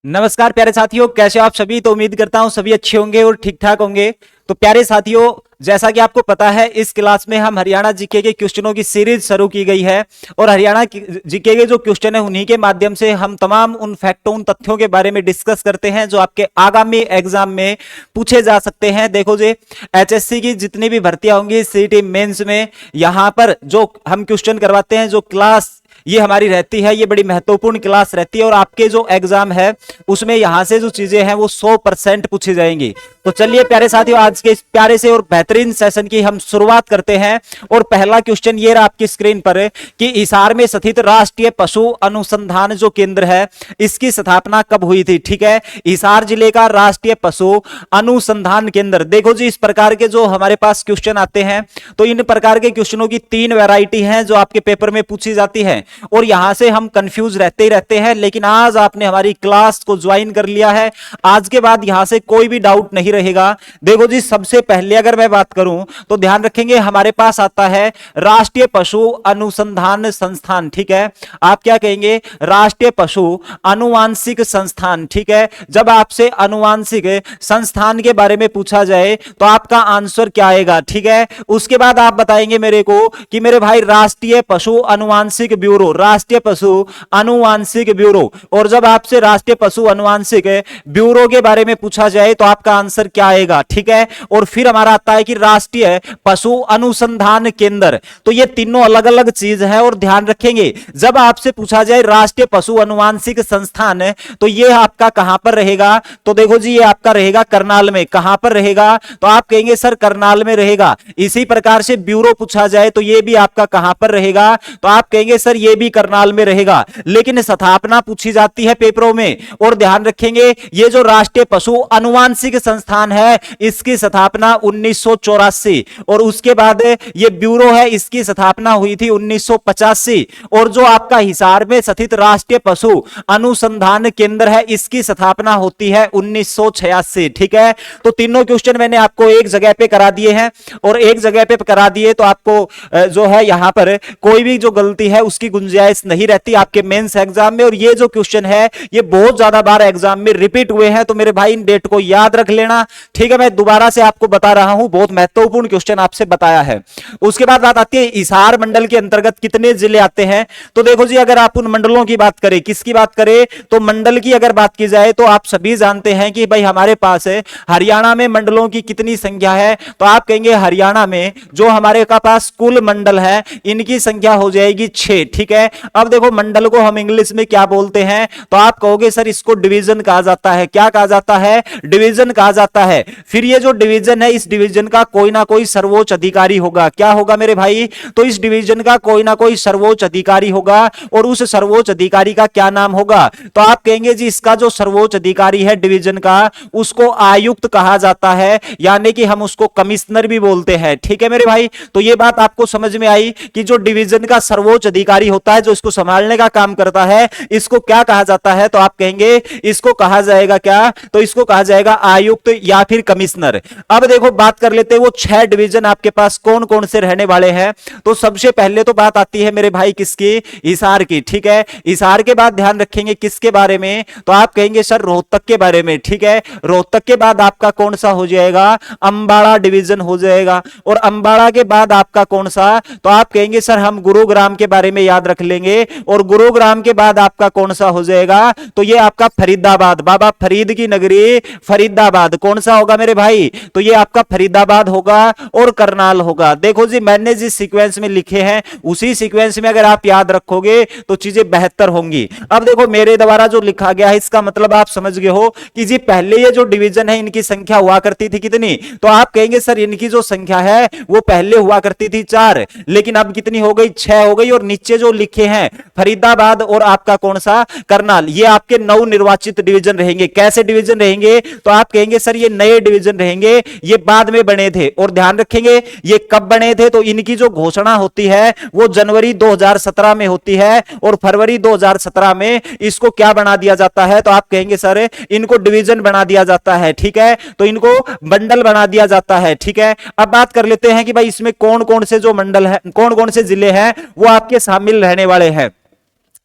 नमस्कार प्यारे साथियों, कैसे हो आप सभी। तो उम्मीद करता हूं सभी अच्छे होंगे और ठीक ठाक होंगे। तो प्यारे साथियों, जैसा कि आपको पता है, इस क्लास में हम हरियाणा जीके के क्वेश्चनों की सीरीज शुरू की गई है और हरियाणा जीके के जो क्वेश्चन है उन्हीं के माध्यम से हम तमाम उन फैक्टों, उन तथ्यों के बारे में डिस्कस करते हैं जो आपके आगामी एग्जाम में पूछे जा सकते हैं। देखो जी, एचएससी की जितनी भी भर्तियां होंगी सीईटी मेंस में, यहां पर जो हम क्वेश्चन करवाते हैं, जो क्लास ये हमारी रहती है, ये बड़ी महत्वपूर्ण क्लास रहती है और आपके जो एग्जाम है उसमें यहां से जो चीजें हैं वो 100% पूछी जाएंगी। तो चलिए प्यारे साथियों, आज के इस प्यारे से और बेहतरीन सेशन की हम शुरुआत करते हैं। और पहला क्वेश्चन ये रहा आपकी स्क्रीन पर कि हिसार में स्थित राष्ट्रीय पशु अनुसंधान जो केंद्र है, इसकी स्थापना कब हुई थी। ठीक है, हिसार जिले का राष्ट्रीय पशु अनुसंधान केंद्र। देखो जी, इस प्रकार के जो हमारे पास क्वेश्चन आते हैं, तो इन प्रकार के क्वेश्चनों की 3 वैरायटी हैं जो आपके पेपर में पूछी जाती है और यहां से हम कंफ्यूज रहते ही रहते हैं। लेकिन आज आपने हमारी क्लास को ज्वाइन कर लिया है, आज के बाद यहां से कोई भी डाउट नहीं रहेगा। देखो जी, सबसे पहले अगर मैं बात करूं तो ध्यान रखेंगे, हमारे पास आता है राष्ट्रीय पशु अनुसंधान संस्थान। ठीक है, आप क्या कहेंगे, राष्ट्रीय पशु अनुवांशिक संस्थान। ठीक है, जब आपसे अनुवांशिक संस्थान के बारे में पूछा जाए तो आपका आंसर क्या आएगा। ठीक है, उसके बाद आप बताएंगे मेरे को कि मेरे भाई राष्ट्रीय पशु अनुवांशिक ब्यूरो, राष्ट्रीय पशु अनुवांशिक ब्यूरो। और जब आपसे राष्ट्रीय पशु अनुवांशिक ब्यूरो के बारे में पूछा जाए तो आपका आंसर क्या आएगा। ठीक है, और फिर हमारा आता है कि राष्ट्रीय पशु अनुसंधान केंद्र। तो ये तीनों अलग अलग चीज है और ध्यान रखेंगे, जब आपसे पूछा जाए राष्ट्रीय पशु अनुवांशिक संस्थान तो ये आपका कहां पर रहेगा। तो देखो जी, ये आपका रहेगा करनाल में। कहां पर रहेगा, तो आप कहेंगे सर करनाल में रहेगा। इसी प्रकार से ब्यूरो पूछा जाए तो ये भी आपका कहां पर रहेगा, तो आप कहेंगे सर ये भी करनाल में रहेगा। लेकिन स्थापना पूछी जाती है पेपरों में, और ध्यान रखेंगे ये जो राष्ट्रीय पशु अनुवांशिक संस्थान है इसकी स्थापना 1984, और उसके बाद ये ब्यूरो है इसकी स्थापना हुई थी 1985। और जो आपका हिसार में स्थित राष्ट्रीय पशु अनुसंधान केंद्र है इसकी स्थापना होती है 1986। ठीक है, तो तीनों क्वेश्चन मैंने आपको एक जगह पे करा दिए हैं, और एक जगह पे करा दिए तो आपको जो है यहां पर कोई भी जो गलती है उसकी गुंजाइश नहीं रहती आपके मेंस एग्जाम में। और ये जो क्वेश्चन है ये बहुत ज्यादा बार एग्जाम में रिपीट हुए हैं, तो मेरे भाई इन डेट को याद रख लेना। ठीक है, मैं दोबारा से आपको बता रहा हूं, बहुत महत्वपूर्ण क्वेश्चन आपसे बताया है। उसके बाद बात आती है हिसार मंडल के अंतर्गत कितने जिले आते हैं। तो देखो जी, अगर आप उन मंडलों की बात करें, किसकी बात करें, तो मंडल की अगर बात की जाए तो आप सभी जानते हैं कि भाई हमारे पास है हरियाणा में मंडलों की कितनी संख्या है। तो आप कहेंगे हरियाणा में जो हमारे का पास कुल मंडल है इनकी संख्या हो जाएगी 6। ठीक है, अब देखो मंडल को हम इंग्लिश में क्या बोलते हैं, तो आप कहोगे सर इसको डिवीजन कहा जाता है। क्या कहा जाता है, डिवीजन कहा जाता है। फिर ये जो डिवीजन है, इस डिवीजन का कोई ना कोई सर्वोच्च अधिकारी होगा। क्या होगा मेरे भाई, तो इस डिवीजन का कोई ना कोई सर्वोच्च अधिकारी होगा, और उस सर्वोच्च अधिकारी का क्या नाम होगा, तो आप कहेंगे जी इसका जो सर्वोच्च अधिकारी है डिवीजन का उसको आयुक्त कहा जाता है, यानी कि हम उसको कमिश्नर भी बोलते हैं। ठीक है मेरे भाई, तो ये बात आपको समझ में आई कि जो डिवीजन का सर्वोच्च अधिकारी होता है, जो इसको संभालने का काम करता है, इसको क्या कहा जाता है, तो आप कहेंगे इसको कहा जाएगा क्या, तो इसको कहा जाएगा आयुक्त या फिर कमिश्नर। अब देखो बात कर लेते हैं वो 6 डिवीजन आपके पास कौन कौन से रहने वाले हैं। तो सबसे पहले तो बात आती है मेरे भाई किसकी, हिसार की। ठीक है, हिसार के बाद ध्यान रखेंगे किसके बारे में, तो आप कहेंगे सर रोहतक के बारे में। ठीक है, रोहतक के बाद आपका कौन सा हो जाएगा, अंबाला डिवीजन हो जाएगा। और अंबाला के बाद आपका कौन सा, तो आप कहेंगे सर हम गुरुग्राम के बारे में याद रख लेंगे। और गुरुग्राम के बाद आपका कौन सा हो जाएगा, तो ये आपका फरीदाबाद, बाबा फरीद की नगरी फरीदाबाद कौन सा होगा मेरे भाई, तो ये आपका फरीदाबाद होगा और करनाल होगा। देखो जी, मैंने जिस सीक्वेंस में लिखे हैं उसी सीक्वेंस में अगर आप याद रखोगे तो चीजें बेहतर होंगी। अब देखो मेरे द्वारा जो लिखा गया है इसका मतलब आप समझ गए हो कि जी पहले ये जो डिवीजन है इनकी संख्या हुआ करती थी कितनी, तो आप कहेंगे सर इनकी जो संख्या है वो पहले हुआ करती थी 4, लेकिन अब कितनी हो गई, 6 हो गई। और नीचे जो लिखे हैं फरीदाबाद और आपका कौन सा करनाल, ये आपके नव निर्वाचित डिवीजन रहेंगे। कैसे डिवीजन रहेंगे, तो आप कहेंगे सर ये नए डिवीजन रहेंगे, ये बाद में बने थे। और ध्यान रखेंगे ये कब बने थे, तो इनकी जो घोषणा होती है वो जनवरी 2017 में होती है, और फरवरी 2017 में इसको क्या बना दिया जाता है, तो आप कहेंगे सर इनको डिवीजन बना दिया जाता है। ठीक है, तो इनको मंडल बना दिया जाता है। ठीक है, अब बात कर लेते हैं कि भाई इसमें कौन कौन से जो मंडल है, कौन कौन से जिले हैं वो आपके शामिल रहने वाले हैं।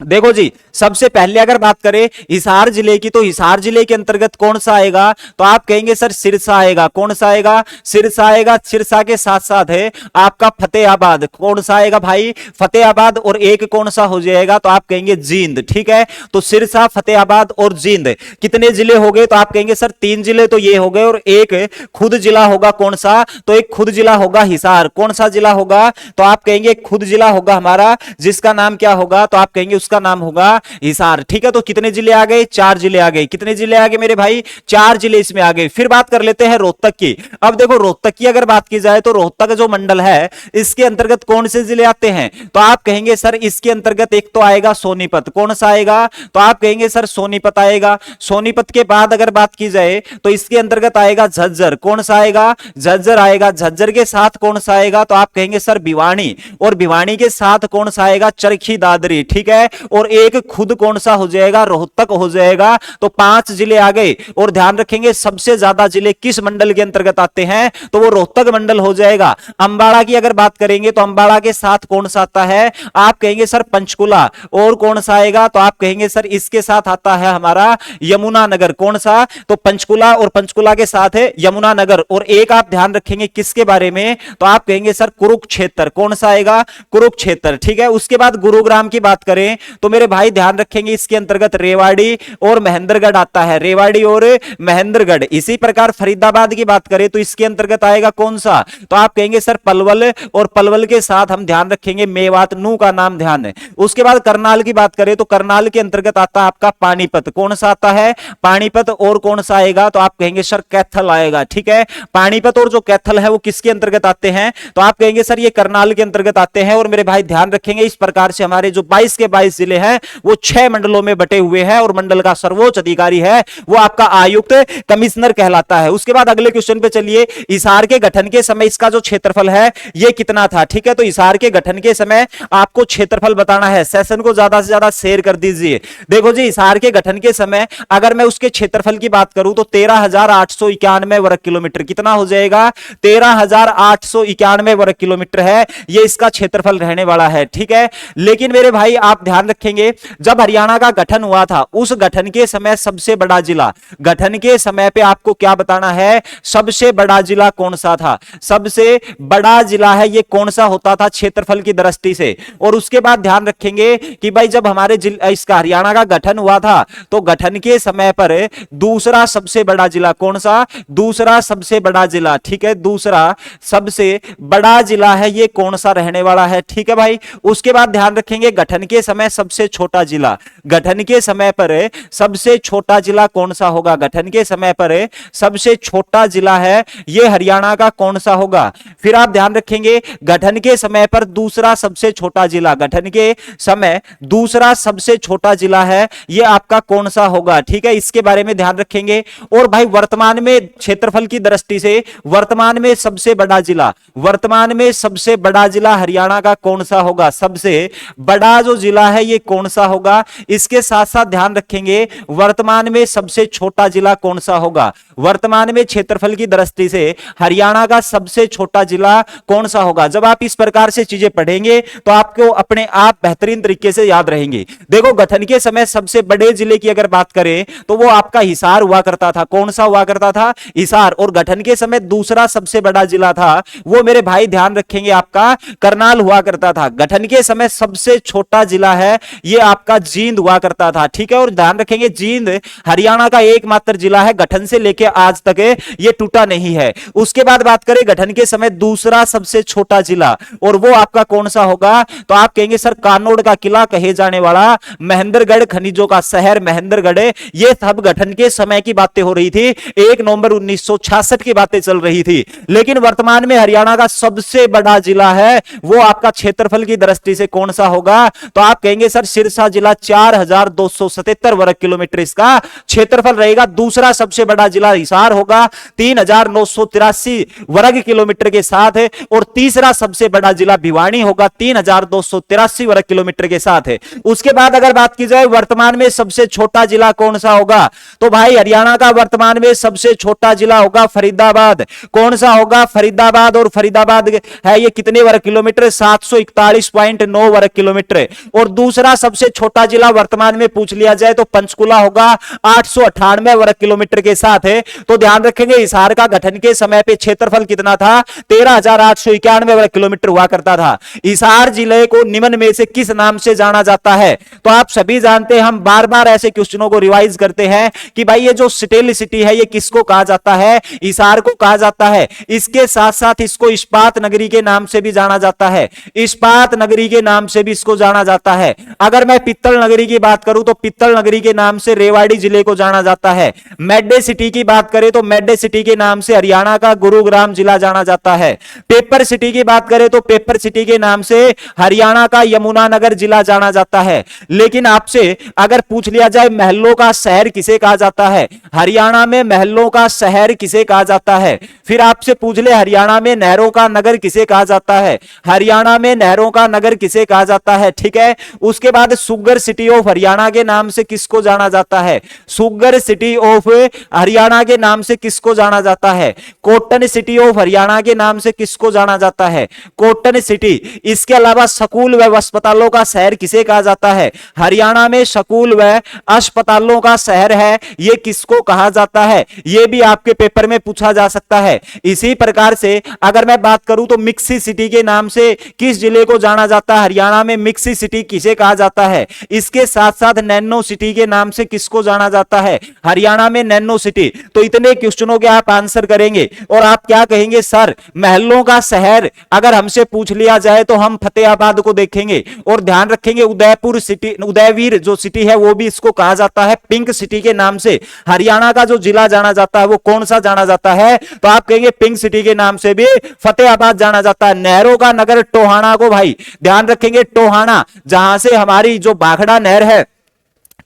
देखो जी, सबसे पहले अगर बात करें हिसार जिले की, तो हिसार जिले के अंतर्गत कौन सा आएगा, तो आप कहेंगे सर सिरसा आएगा। कौन सा आएगा, सिरसा आएगा। सिरसा के साथ साथ है आपका फतेहाबाद। कौन सा आएगा भाई, फतेहाबाद। और एक कौन सा हो जाएगा, तो आप कहेंगे जींद। ठीक है, तो सिरसा, फतेहाबाद और जींद कितने जिले हो गए, तो आप कहेंगे सर 3 जिले तो ये हो गए, और एक खुद जिला होगा। कौन सा, तो एक खुद जिला होगा हिसार। कौन सा जिला होगा, तो आप कहेंगे खुद जिला होगा हमारा, जिसका नाम क्या होगा, तो आप कहेंगे उसका नाम होगा हिसार। ठीक है, तो कितने जिले आ गए, 4 जिले आ गए। कितने जिले आ गए मेरे भाई, 4 जिले इसमें आ गए। फिर बात कर लेते हैं रोहतक की। अब देखो रोहतक की अगर बात की जाए तो रोहतक जो मंडल है इसके अंतर्गत कौन से जिले आते हैं, तो आप कहेंगे सर इसके अंतर्गत एक तो आएगा सोनीपत। कौन सा आएगा, तो आप कहेंगे सर सोनीपत आएगा। सोनीपत के बाद अगर बात की जाए तो इसके अंतर्गत आएगा झज्जर। कौन सा आएगा, झज्जर आएगा। झज्जर के साथ कौन सा आएगा, तो आप कहेंगे सर भिवानी। और भिवानी के साथ कौन सा आएगा, चरखी दादरी। ठीक है, और एक खुद कौन सा हो जाएगा, रोहतक हो जाएगा। तो 5 जिले आ गए। और ध्यान रखेंगे सबसे ज्यादा जिले किस मंडल के अंतर्गत आते हैं, तो वो रोहतक मंडल हो जाएगा। अंबाला की अगर बात करेंगे तो अंबाला के साथ कौन सा आता है, आप कहेंगे सर पंचकुला। और कौन सा आएगा, तो आप कहेंगे सर इसके साथ आता है हमारा यमुनानगर। कौन सा, तो पंचकुला, और पंचकुला के साथ है यमुनानगर। और एक आप ध्यान रखेंगे किसके बारे में, तो आप कहेंगे सर कुरुक्षेत्र। कौन सा आएगा, कुरुक्षेत्र। ठीक है, उसके बाद गुरुग्राम की बात करें तो मेरे भाई ध्यान रखेंगे इसके अंतर्गत रेवाड़ी और महेंद्रगढ़ आता है। रेवाड़ी और महेंद्रगढ़। इसी प्रकार फरीदाबाद की बात करें तो इसके अंतर्गत आएगा कौन सा, तो आप कहेंगे सर पलवल। और पलवल के साथ हम ध्यान रखेंगे मेवात, नू का नाम ध्यान है। उसके बाद करनाल की बात करें तो करनाल के अंतर्गत आता है आपका पानीपत। कौन सा आता है, पानीपत। और कौन सा आएगा, तो आप कहेंगे सर कैथल आएगा। ठीक है, पानीपत और जो कैथल है वो किसके अंतर्गत आते हैं, तो आप कहेंगे सर ये करनाल के अंतर्गत आते हैं। और मेरे भाई ध्यान रखेंगे इस प्रकार से हमारे जो 22 के 22 जिले हैं वो 6 मंडलों में बटे हुए हैं। और मंडल का सर्वोच्च अधिकारी है वो आपका आयुक्त, कमिश्नर कहलाता है। उसके बाद अगले क्वेश्चन पे चलिए, हिसार के गठन के समय इसका जो क्षेत्रफल है ये कितना था। ठीक है, तो हिसार के गठन के समय आपको क्षेत्रफल बताना है। सेशन को ज्यादा से ज्यादा शेयर कर दीजिए। देखो जी, हिसार के गठन के समय अगर मैं उसके क्षेत्रफल की बात करूं तो 13,891 वर्ग किलोमीटर। कितना हो जाएगा, 13,891 वर्ग किलोमीटर है ये इसका क्षेत्रफल रहने वाला है। ठीक है, लेकिन मेरे भाई आप ध्यान रखेंगे जब हरियाणा का गठन हुआ था उस गठन के समय सबसे बड़ा जिला, गठन के समय पे आपको क्या बताना है, सबसे बड़ा जिला कौन सा था, सबसे बड़ा जिला है ये कौन सा होता था क्षेत्रफल की दृष्टि से। और उसके बाद ध्यान रखेंगे कि भाई जब हमारे इसका हरियाणा का गठन हुआ था तो गठन के समय पर दूसरा सबसे बड़ा जिला कौन सा, दूसरा सबसे बड़ा जिला। ठीक है, दूसरा सबसे बड़ा जिला है ये कौन सा रहने वाला है। ठीक है भाई, उसके बाद ध्यान रखेंगे गठन के समय सबसे छोटा जिला, गठन के समय पर सबसे छोटा जिला कौन सा होगा, गठन के समय पर सबसे छोटा जिला है ये हरियाणा का कौन सा होगा। फिर आप ध्यान रखेंगे गठन के समय पर दूसरा सबसे छोटा जिला, गठन के समय दूसरा सबसे छोटा जिला है ये आपका कौन सा होगा। ठीक है, इसके बारे में ध्यान रखेंगे। और भाई वर्तमान में क्षेत्रफल की दृष्टि से वर्तमान में सबसे बड़ा जिला, वर्तमान में सबसे बड़ा जिला हरियाणा का कौन सा होगा, सबसे बड़ा जो जिला है ये कौन सा होगा। इसके साथ साथ ध्यान रखेंगे वर्तमान में सबसे छोटा जिला कौन सा होगा, वर्तमान में क्षेत्रफल की दृष्टि से हरियाणा का सबसे छोटा जिला कौन सा होगा। जब आप इस प्रकार से चीजें पढ़ेंगे तो आपको अपने आप बेहतरीन तरीके से याद रहेंगे। देखो गठन के समय सबसे बड़े जिले की अगर बात करें तो वो आपका हिसार हुआ करता था। कौन सा हुआ करता था, हिसार। और गठन के समय दूसरा सबसे बड़ा जिला था वो मेरे भाई ध्यान रखेंगे आपका करनाल हुआ करता था। गठन के समय सबसे छोटा जिला है ये आपका जींद हुआ करता था। ठीक है, और ध्यान रखेंगे जींद हरियाणा का एकमात्र जिला है, गठन से लेकर आज तक ये टूटा नहीं है। उसके बाद बात करें गठन के समय दूसरा सबसे छोटा जिला और वो आपका कौन सा होगा, तो आप कहेंगे सर कानोड़ का किला कहे जाने वाला महेंद्रगढ़, खनिजों का शहर महेंद्रगढ़। ये सब गठन के समय की बातें हो रही थी, 1 नवंबर 1966 की बातें चल रही थी। लेकिन वर्तमान में हरियाणा का सबसे बड़ा जिला है वो आपका क्षेत्रफल की दृष्टि से कौन सा होगा, तो आप कहेंगे सर सिरसा जिला 4277 वर्ग किलोमीटर इसका क्षेत्रफल रहेगा। दूसरा सबसे बड़ा जिला हिसार होगा 3983 वर्ग किलोमीटर के साथ है। और तीसरा सबसे बड़ा जिला भिवानी होगा 3283 वर्ग किलोमीटर के साथ है। उसके बाद अगर बात की जाए वर्तमान में सबसे छोटा जिला कौन सा होगा, तो भाई हरियाणा का वर्तमान में सबसे छोटा जिला होगा फरीदाबाद। कौन सा होगा, फरीदाबाद। और फरीदाबाद है ये कितने वर्ग किलोमीटर, 741.9 वर्ग किलोमीटर। और दूसरा सबसे छोटा जिला वर्तमान में पूछ लिया जाए तो पंचकुला होगा 898 वर्ग किलोमीटर के साथ है। तो ध्यान रखेंगे हिसार का गठन के समय पे क्षेत्रफल कितना था, 13,891 वर्ग किलोमीटर हुआ करता था। हिसार जिले को निम्न में से किस नाम से जाना जाता है? तो आप सभी जानते हैं, हम बार बार ऐसे क्वेश्चनों को रिवाइज करते हैं कि भाई ये जो स्टील सिटी है ये किसको कहा जाता है? हिसार को कहा जाता है। इसके साथ साथ इसको इस्पात नगरी के नाम से भी जाना जाता है, इस्पात नगरी के नाम से भी इसको जाना जाता है। अगर मैं पित्तल नगरी की बात करूं तो पित्तल नगरी के नाम से रेवाड़ी जिले को जाना जाता है। मेडे सिटी की बात करें तो मेडे सिटी के नाम से हरियाणा का गुरुग्राम जिला जाना जाता है। पेपर सिटी की बात करें तो पेपर सिटी के नाम से हरियाणा का यमुनानगर जिला जाना जाता है। लेकिन आपसे अगर पूछ लिया जाए महलों का शहर किसे कहा जाता है, हरियाणा में महलों का शहर किसे कहा जाता है? फिर आपसे पूछ ले हरियाणा में नहरों का नगर किसे कहा जाता है, हरियाणा में नहरों का नगर किसे कहा जाता है? ठीक है। उसके बाद सुगर सिटी ऑफ हरियाणा के नाम से किसको जाना जाता है? सुगर सिटी ऑफ हरियाणा के नाम से किसको जाना जाता है? कॉटन सिटी ऑफ हरियाणा के नाम से किसको जाना जाता है? Cotton city. इसके अलावा स्कूल व अस्पतालों का शहर किसे कहा जाता है? हरियाणा में स्कूल व अस्पतालों का शहर है, यह किसको कहा जाता है? यह भी आपके पेपर में पूछा जा सकता है। इसी प्रकार से अगर मैं बात करूं तो मिक्सी सिटी के नाम से किस जिले को जाना जाता है? हरियाणा में मिक्सी सिटी किसे कहा जाता है? इसके साथ साथ नैनो सिटी के नाम से किसको जाना जाता है? हरियाणा में नैनो सिटी। तो इतने क्वेश्चनों के आप आंसर करेंगे और आप क्या कहेंगे, सर महलों का शहर अगर हमसे पूछ लिया जाए तो हम फतेहाबाद को देखेंगे। और ध्यान रखेंगे उदयपुर सिटी, उदयवीर जो सिटी है वो भी इसको कहा जाता है पिंक सिटी के नाम से। हरियाणा का जो जिला जाना जाता है वो कौन सा जाना जाता है? तो आप कहेंगे पिंक सिटी के नाम से भी फतेहाबाद जाना जाता है। नहरों का नगर टोहाना को भाई ध्यान रखेंगे, टोहाना जहां से हमारी जो बाखड़ा नहर है,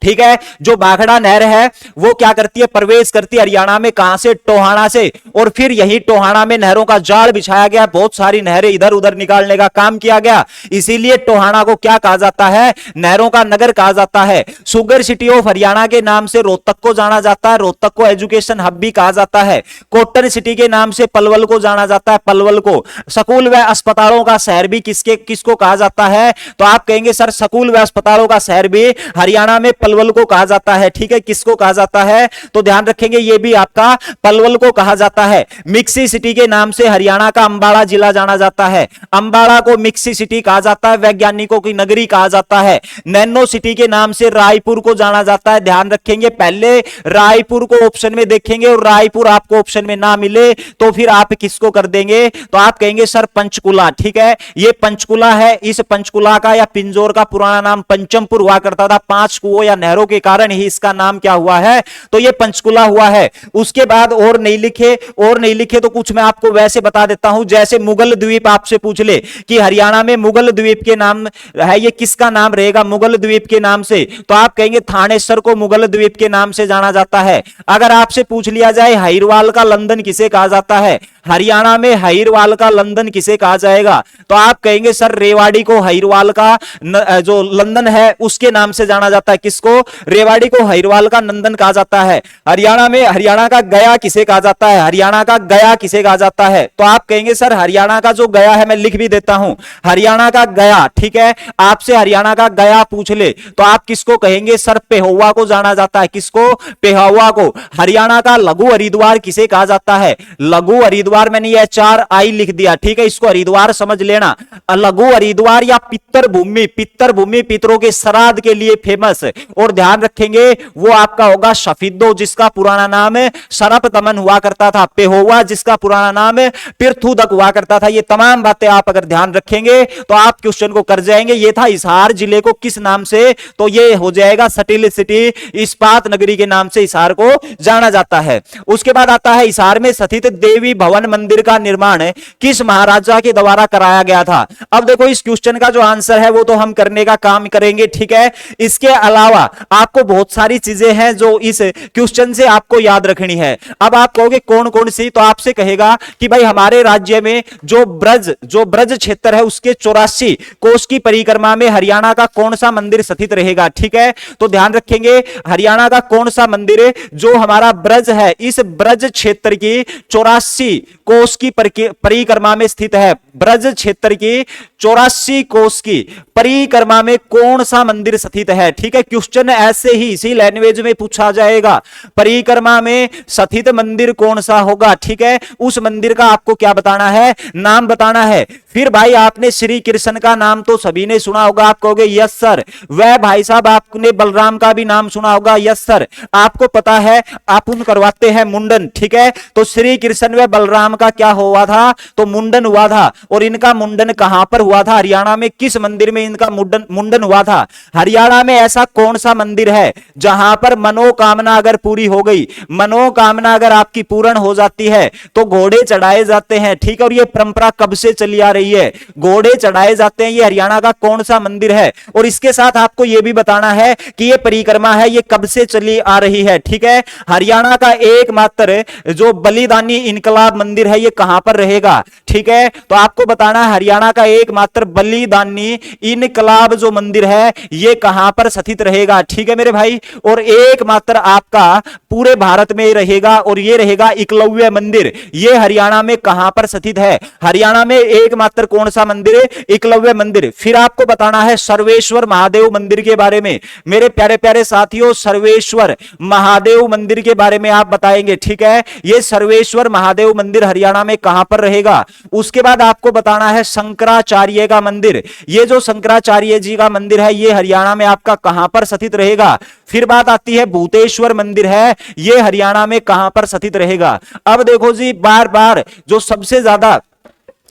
ठीक है, जो बाखड़ा नहर है वो क्या करती है, प्रवेश करती है हरियाणा में। कहां से? टोहाना से। और फिर यही टोहाना में नहरों का जाल बिछाया गया, बहुत सारी नहरें इधर उधर निकालने का काम किया गया, इसीलिए टोहाना को क्या कहा जाता है? नहरों का नगर कहा जाता है। सुगर सिटी ऑफ हरियाणा के नाम से रोहतक को जाना जाता है, रोहतक को एजुकेशन हब भी कहा जाता है। कॉटन सिटी के नाम से पलवल को जाना जाता है, पलवल को। स्कूल व अस्पतालों का शहर भी किसको कहा जाता है? तो आप कहेंगे सर स्कूल व अस्पतालों का शहर भी हरियाणा में पलवल को कहा जाता है। ठीक है, किसको कहा जाता है? तो ध्यान रखेंगे ये भी आपका पलवल को कहा जाता है। मिक्सी सिटी के नाम से हरियाणा का अंबाला जिला जाना जाता है, अंबाला को मिक्सी सिटी कहा जाता है, वैज्ञानिकों की नगरी कहा जाता है। नैनो सिटी के नाम से रायपुर को जाना जाता है। ध्यान रखेंगे पहले रायपुर को ऑप्शन में देखेंगे और रायपुर आपको ऑप्शन में ना मिले तो फिर आप किसको कर देंगे? तो आप कहेंगे सर पंचकुला। ठीक है, ये पंचकुला है। इस पंचकुला का या पिंजौर का पुराना नाम पंचमपुर हुआ करता था। 5 कुओं या नहरों के कारण ही इसका नाम क्या हुआ है? तो ये पंचकुला हुआ है। उसके बाद और नहीं लिखे तो कुछ मैं आपको वैसे बता देता हूं, जैसे मुगल द्वीप आपसे पूछ ले कि हरियाणा में मुगल द्वीप के नाम है, ये किसका नाम रहेगा मुगल द्वीप के नाम से? तो आप कहेंगे थानेश्वर को मुगल द्वीप के नाम से जाना जाता है। अगर आपसे पूछ लिया जाए हरिवाल का लंदन किसे कहा जाता है, हरियाणा में हरिवाल का लंदन किसे कहा जाएगा? तो आप कहेंगे सर रेवाड़ी को हरिवाल का जो लंदन है उसके नाम से जाना जाता है। किसको? रेवाड़ी को हरिवाल का नंदन कहा जाता है। हरियाणा में हरियाणा का गया किसे कहा जाता है? हरियाणा का गया किसे कहा जाता है? तो आप कहेंगे सर हरियाणा का जो गया है, मैं लिख भी देता हूं, हरियाणा का गया। ठीक है, आपसे हरियाणा का गया पूछ ले तो आप किसको कहेंगे? सर पेहोवा को जाना जाता है। किसको? पेहोवा को। हरियाणा का लघु हरिद्वार किसे कहा जाता है? लघु हरिद्वार मैंने ये 4 आई लिख दिया। ठीक है, इसको हरिद्वार समझ लेना। लघु हरिद्वार या पितर भूमि पितरों के श्राद्ध के लिए फेमस। और ध्यान रखेंगे वो आपका होगा शफिद्दो, जिसका पुराना नाम शरप तमन हुआ करता था। पेहोवा जिसका पुराना नाम पिर्थुदक हुआ करता था। ये तमाम बातें आप अगर ध्यान रखेंगे तो आप क्वेश्चन को कर जाएंगे। ये था हिसार जिले को किस नाम से? तो ये हो जाएगा स्टील सिटी, इस्पात नगरी के नाम से हिसार को जाना जाता है। उसके बाद आता है हिसार में स्थित देवी भवन मंदिर का निर्माण किस महाराजा के द्वारा कराया गया था? अब देखो इस क्वेश्चन का जो आंसर है वो तो हम करने का काम करेंगे। ठीक है, इसके अलावा आपको बहुत सारी चीजें हैं जो इस क्वेश्चन से आपको याद रखनी है। अब आप कहोगे कौन कौन सी? तो आपसे कहेगा कि भाई हमारे राज्य में जो ब्रज क्षेत्र है उसके 84 कोस की परिक्रमा में हरियाणा का कौन सा मंदिर स्थित रहेगा? ठीक है, तो ध्यान रखेंगे हरियाणा का कौन सा मंदिर है जो हमारा ब्रज है, इस ब्रज क्षेत्र की 84 कोस की परिक्रमा में स्थित है? ब्रज क्षेत्र की 84 कोस की परिक्रमा में कौन सा मंदिर स्थित है? ठीक है, क्वेश्चन ऐसे ही इसी लैंग्वेज में पूछा जाएगा, परिक्रमा में स्थित मंदिर कौन सा होगा? ठीक है, उस मंदिर का आपको क्या बताना है? नाम बताना है। फिर भाई आपने श्री कृष्ण का नाम तो सभी ने सुना होगा, आप कहोगे यस सर। वह भाई साहब आपने बलराम का भी नाम सुना होगा, यस सर। आपको पता है आप उन करवाते हैं मुंडन, ठीक है, तो श्री कृष्ण व बलराम का क्या हुआ था? तो मुंडन हुआ था। और इनका मुंडन कहां पर हुआ था? हरियाणा में किस मंदिर में इनका मुंडन हुआ था? हरियाणा में ऐसा कौन सा मंदिर है जहां पर मनोकामना अगर पूरी हो गई, मनोकामना अगर आपकी पूर्ण हो जाती है तो घोड़े चढ़ाए जाते हैं? ठीक है, और ये परंपरा कब से चली आ रही है? घोड़े चढ़ाए जाते हैं। ये हरियाणा का कौन सा मंदिर है? और इसके साथ आपको यह भी बताना है कि ये परिक्रमा है ये कब से चली आ रही है। ठीक है, हरियाणा का एकमात्र जो बलिदानी इनकलाब मंदिर है ये कहां पर रहेगा? ठीक है, तो आपको बताना है हरियाणा का एकमात्र बलिदानी इनकलाब जो मंदिर है ये कहां पर स्थित रहेगा? ठीक है मेरे भाई, और एकमात्र आपका पूरे भारत में रहेगा, और ये रहेगा एकलव्य मंदिर। ये हरियाणा में कहां पर स्थित है? हरियाणा में एकमात्र कौन सा मंदिर है? एकलव्य मंदिर। फिर आपको बताना है सर्वेश्वर महादेव मंदिर के बारे में। मेरे प्यारे प्यारे साथियों, सर्वेश्वर महादेव मंदिर के बारे में आप बताएंगे। ठीक है, ये सर्वेश्वर महादेव मंदिर हरियाणा में कहां पर रहेगा? उसके बाद आपको बताना है शंकराचार्य का मंदिर। ये जो शंकराचार्य जी का मंदिर है ये हरियाणा में आपका कहां पर स्थित रहेगा? फिर बात आती है भूतेश्वर मंदिर है, ये हरियाणा में कहां पर स्थित रहेगा? अब देखो जी, बार बार जो सबसे ज्यादा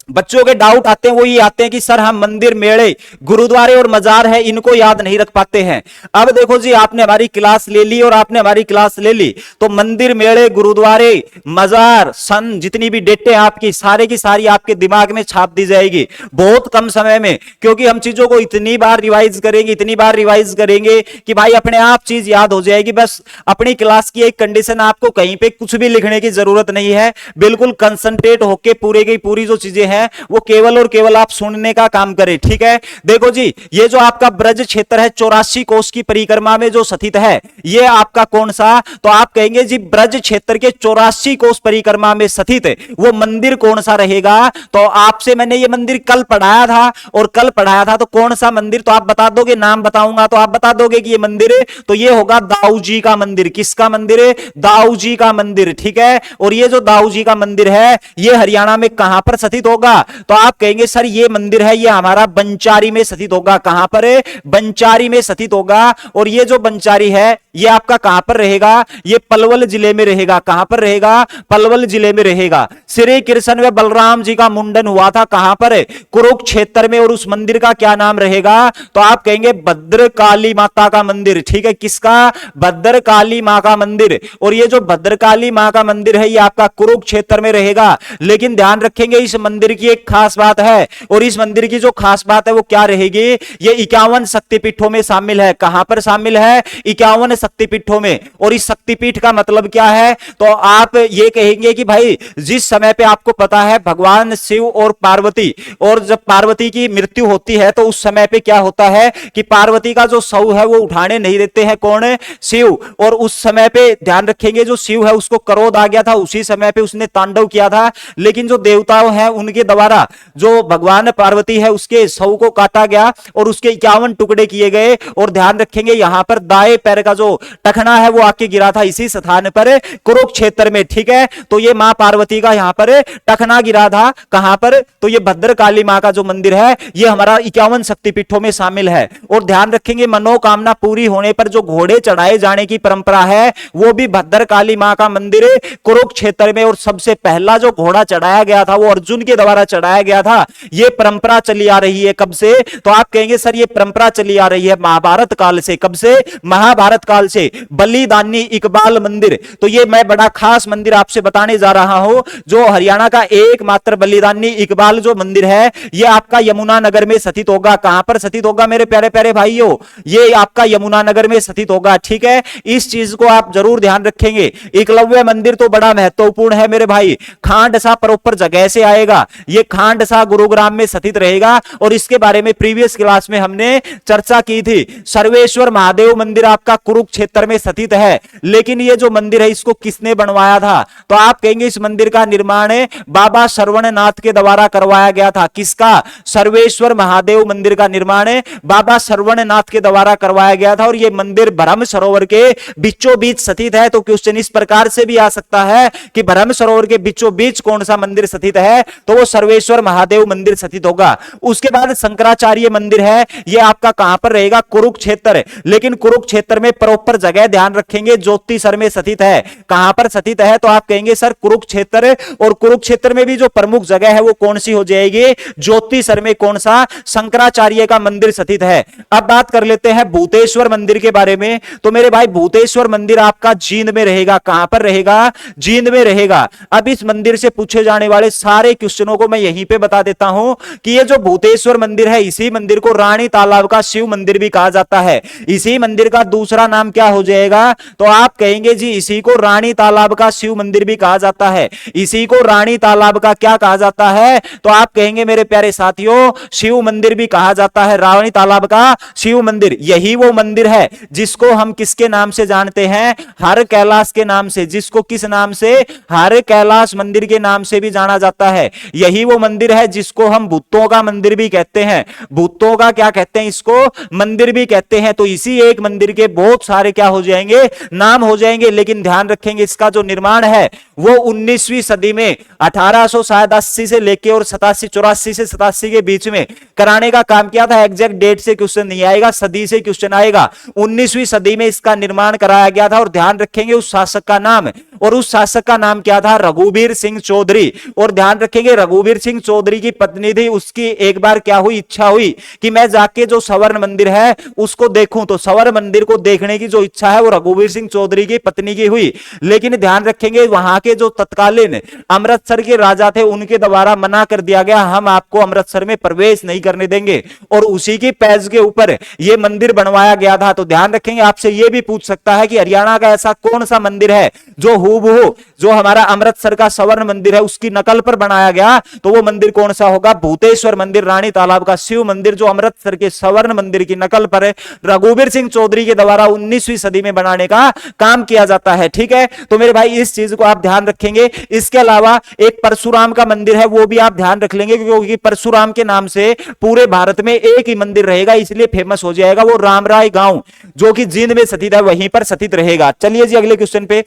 बच्चों के डाउट आते हैं वो ये आते हैं कि सर हम मंदिर, मेले, गुरुद्वारे और मजार है इनको याद नहीं रख पाते हैं। अब देखो जी, आपने हमारी क्लास ले ली और आपने हमारी क्लास ले ली तो मंदिर, मेले, गुरुद्वारे, मजार, सन, जितनी भी डेटें आपकी सारे की सारी आपके दिमाग में छाप दी जाएगी बहुत कम समय में, क्योंकि हम चीजों को इतनी बार रिवाइज करेंगे, इतनी बार रिवाइज करेंगे कि भाई अपने आप चीज याद हो जाएगी। बस अपनी क्लास की एक कंडीशन, आपको कहीं पे कुछ भी लिखने की जरूरत नहीं है, बिल्कुल कंसंट्रेट होकर पूरे की पूरी जो चीजें हैं वो केवल और केवल आप सुनने का काम करें। ठीक है, देखो जी, ये जो आपका ब्रज क्षेत्र है 84 कोस की परिक्रमा में जो स्थित है ये आपका कौन सा? तो आप कहेंगे जी ब्रज क्षेत्र के 84 कोस परिक्रमा में स्थित वो मंदिर कौन सा रहेगा? तो आपसे मैंने ये मंदिर कल पढ़ाया था, और कल पढ़ाया था तो कौन सा मंदिर? तो आप बता दोगे, नाम बताऊंगा तो आप बता दोगे कि ये मंदिर, तो ये होगा दाऊ जी का मंदिर। किसका मंदिर है? दाऊ जी का मंदिर। ठीक है, और ये जो दाऊ जी का मंदिर है ये हरियाणा में कहां पर स्थित होगा? तो आप कहेंगे सर ये मंदिर है ये हमारा बंचारी में स्थित होगा। कहां पर है? बंचारी में स्थित होगा। और ये जो बंचारी है ये आपका कहां पर रहेगा? ये पलवल जिले में रहेगा। कहां पर रहेगा? पलवल जिले में रहेगा। श्री कृष्ण व बलराम जी का मुंडन हुआ था कहां पर? कुरुक्षेत्र में। और उस मंदिर का क्या नाम रहेगा? तो आप कहेंगे भद्रकाली माता का मंदिर। ठीक है, किसका? भद्रकाली मां का मंदिर। और ये जो भद्रकाली मां का मंदिर है ये आपका कुरुक्षेत्र में रहेगा। लेकिन ध्यान रखेंगे इस मंदिर की एक खास बात है, और इस मंदिर की जो खास बात है वो क्या रहेगी? ये 51 शक्तिपीठों में शामिल है। कहां पर शामिल है? 51 शक्तिपीठों में। और इस शक्तिपीठ का मतलब क्या है? तो आप ये कहेंगे कि भाई जिस समय पे आपको पता है भगवान शिव और पार्वती, और जब पार्वती की मृत्यु होती है तो उस समय पे क्या होता है कि पार्वती का जो शव है वो उठाने नहीं देते हैं। कौन? शिव। और उस समय पे ध्यान रखेंगे जो शिव है उसको क्रोध आ गया था, उसी समय पे उसने तांडव किया था। लेकिन जो देवताओं हैं उनके द्वारा जो भगवान पार्वती है उसके शव को काटा गया और उसके 51 टुकड़े किए गए। और ध्यान रखेंगे यहां पर दाएं पैर का जो टखना है वो आके गिरा था इसी स्थान पर कुरुक्षेत्र में। ठीक है, तो ये मां पार्वती का यहां पर टखना गिरा था। कहां पर? तो ये भद्रकाली मां का जो मंदिर है ये हमारा 51 शक्तिपीठों में शामिल है। और ध्यान रखेंगे मनोकामना पूरी होने पर जो घोड़े चढ़ाए जाने की परंपरा है वो भी भद्रकाली मां का मंदिर कुरुक्षेत्र में। और सबसे पहला जो घोड़ा चढ़ाया गया था वो अर्जुन के द्वारा चढ़ाया गया था। ये परंपरा चली आ रही है कब से? तो आप कहेंगे सर ये परंपरा चली आ रही है महाभारत काल से। कब से? महाभारत काल से। बलिदानी इकबाल मंदिर, तो ये मैं बड़ा खास मंदिर आपसे बताने जा रहा हूं। जो हरियाणा का एकमात्र बलिदानी इकबाल जो मंदिर है ये आपका यमुनानगर में स्थित होगा। कहां पर स्थित होगा मेरे प्यारे प्यारे भाइयों? ये आपका यमुनानगर में स्थित होगा। ठीक है, इस चीज को आप जरूर ध्यान रखेंगे। एकलव्य मंदिर तो बड़ा महत्वपूर्ण है मेरे भाई। खांडसा प्रॉपर जगह से आएगा, ये खांडसा गुरुग्राम में स्थित रहेगा। और इसके बारे में प्रीवियस क्लास में हमने चर्चा की थी। सर्वेश्वर महादेव मंदिर आपका कुरुक्षेत्र में स्थित है। लेकिन ये जो मंदिर है इसको किसने बनवाया था? तो आप कहेंगे इस मंदिर का निर्माण बाबा श्रवणनाथ के द्वारा करवाया गया था। किसका? सर्वेश्वर महादेव मंदिर का निर्माण बाबा श्रवणनाथ के द्वारा करवाया गया था। और ये मंदिर ब्रह्म सरोवर के बीचों बीच स्थित है। तो क्वेश्चन इस प्रकार से भी आ सकता है कि ब्रह्म सरोवर के बीचों बीच कौन सा मंदिर स्थित है? तो वो सर्वेश्वर महादेव मंदिर स्थित होगा। उसके बाद शंकराचार्य मंदिर है, ये आपका कहां पर रहेगा? कुरुक्षेत्र। लेकिन कुरुक्षेत्र में प्रॉपर जगह ध्यान रखेंगे, ज्योतिसर में स्थित है। कहां पर स्थित है? तो आप कहेंगे सर कुरुक्षेत्र। और कुरुक्षेत्र में भी जो प्रमुख जगह है वो कौन सी हो जाएगी? ज्योतिसर में कौन सा? शंकराचार्य का मंदिर स्थित है। अब बात कर लेते हैं भूतेश्वर मंदिर के बारे में। तो मेरे भाई भूतेश्वर मंदिर आपका जींद में रहेगा। कहां पर रहेगा? जींद में रहेगा। अब इस मंदिर से पूछे जाने वाले सारे क्वेश्चनों को मैं यहीं पे बता देता हूं कि ये जो भूतेश्वर मंदिर है, इसी मंदिर को रानी तालाब का शिव मंदिर भी कहा जाता है। इसी मंदिर का दूसरा नाम क्या हो जाएगा? तो आप कहेंगे जी इसी को रानी तालाब का शिव मंदिर भी कहा जाता है। इसी को रानी तालाब का क्या कहा जाता है? तो आप कहेंगे मेरे प्यारे साथियों शिव मंदिर भी कहा जाता है, रानी तालाब का शिव मंदिर। यही वो मंदिर है जिसको हम किसके नाम से जानते हैं? हर कैलाश के नाम से। जिसको किस नाम से? हर कैलाश मंदिर के नाम से भी जाना जाता है। यही वो मंदिर है जिसको हम भूतों का मंदिर भी कहते हैं। भूतों का क्या कहते हैं? इसको मंदिर भी कहते हैं। तो इसी एक मंदिर के बहुत सारे क्या हो जाएंगे? नाम हो जाएंगे। लेकिन ध्यान रखेंगे इसका जो निर्माण है वो 19वीं सदी में 1880 से लेके और 84 से 87 के बीच में कराने का काम किया था। एग्जैक्ट डेट से क्वेश्चन नहीं आएगा, सदी से क्वेश्चन आएगा। 19वीं सदी में इसका निर्माण कराया गया था। और ध्यान रखेंगे उस शासक का नाम, और उस शासक का नाम क्या था? रघुवीर सिंह चौधरी। और ध्यान रखेंगे रघुवीर सिंह चौधरी की पत्नी थी, उसकी एक बार क्या हुई? इच्छा हुई कि मैं जाके जो स्वर्ण मंदिर है उसको देखूं। तो स्वर्ण मंदिर को देखने की जो इच्छा है वो रघुवीर सिंह चौधरी की पत्नी की हुई। लेकिन ध्यान रखेंगे वहां के जो तत्कालीन अमृतसर के राजा थे उनके द्वारा मना कर दिया गया, हम आपको अमृतसर में प्रवेश नहीं करने देंगे। और उसी की पैज के ऊपर यह मंदिर बनवाया गया था। तो ध्यान रखेंगे आपसे यह भी पूछ सकता है कि हरियाणा का ऐसा कौन सा मंदिर है जो हूबहू जो हमारा अमृतसर का स्वर्ण मंदिर है उसकी नकल पर बनाया गया? तो वो मंदिर कौन सा होगा? भूतेश्वर मंदिर, रानी तालाब का शिव मंदिर, जो अमृतसर के स्वर्ण मंदिर की नकल पर रघुवीर सिंह चौधरी के द्वारा 19वीं सदी में बनाने का काम किया जाता है। ठीक है, तो मेरे भाई इस चीज को आप ध्यान रखेंगे। इसके अलावा एक परशुराम का मंदिर है, वो भी आप ध्यान रख लेंगे क्योंकि परशुराम के नाम से पूरे भारत में एक ही मंदिर रहेगा, इसलिए फेमस हो जाएगा। वो रामराय गांव जो कि जींद में स्थित है वहीं पर स्थित रहेगा। चलिए जी अगले क्वेश्चन पे।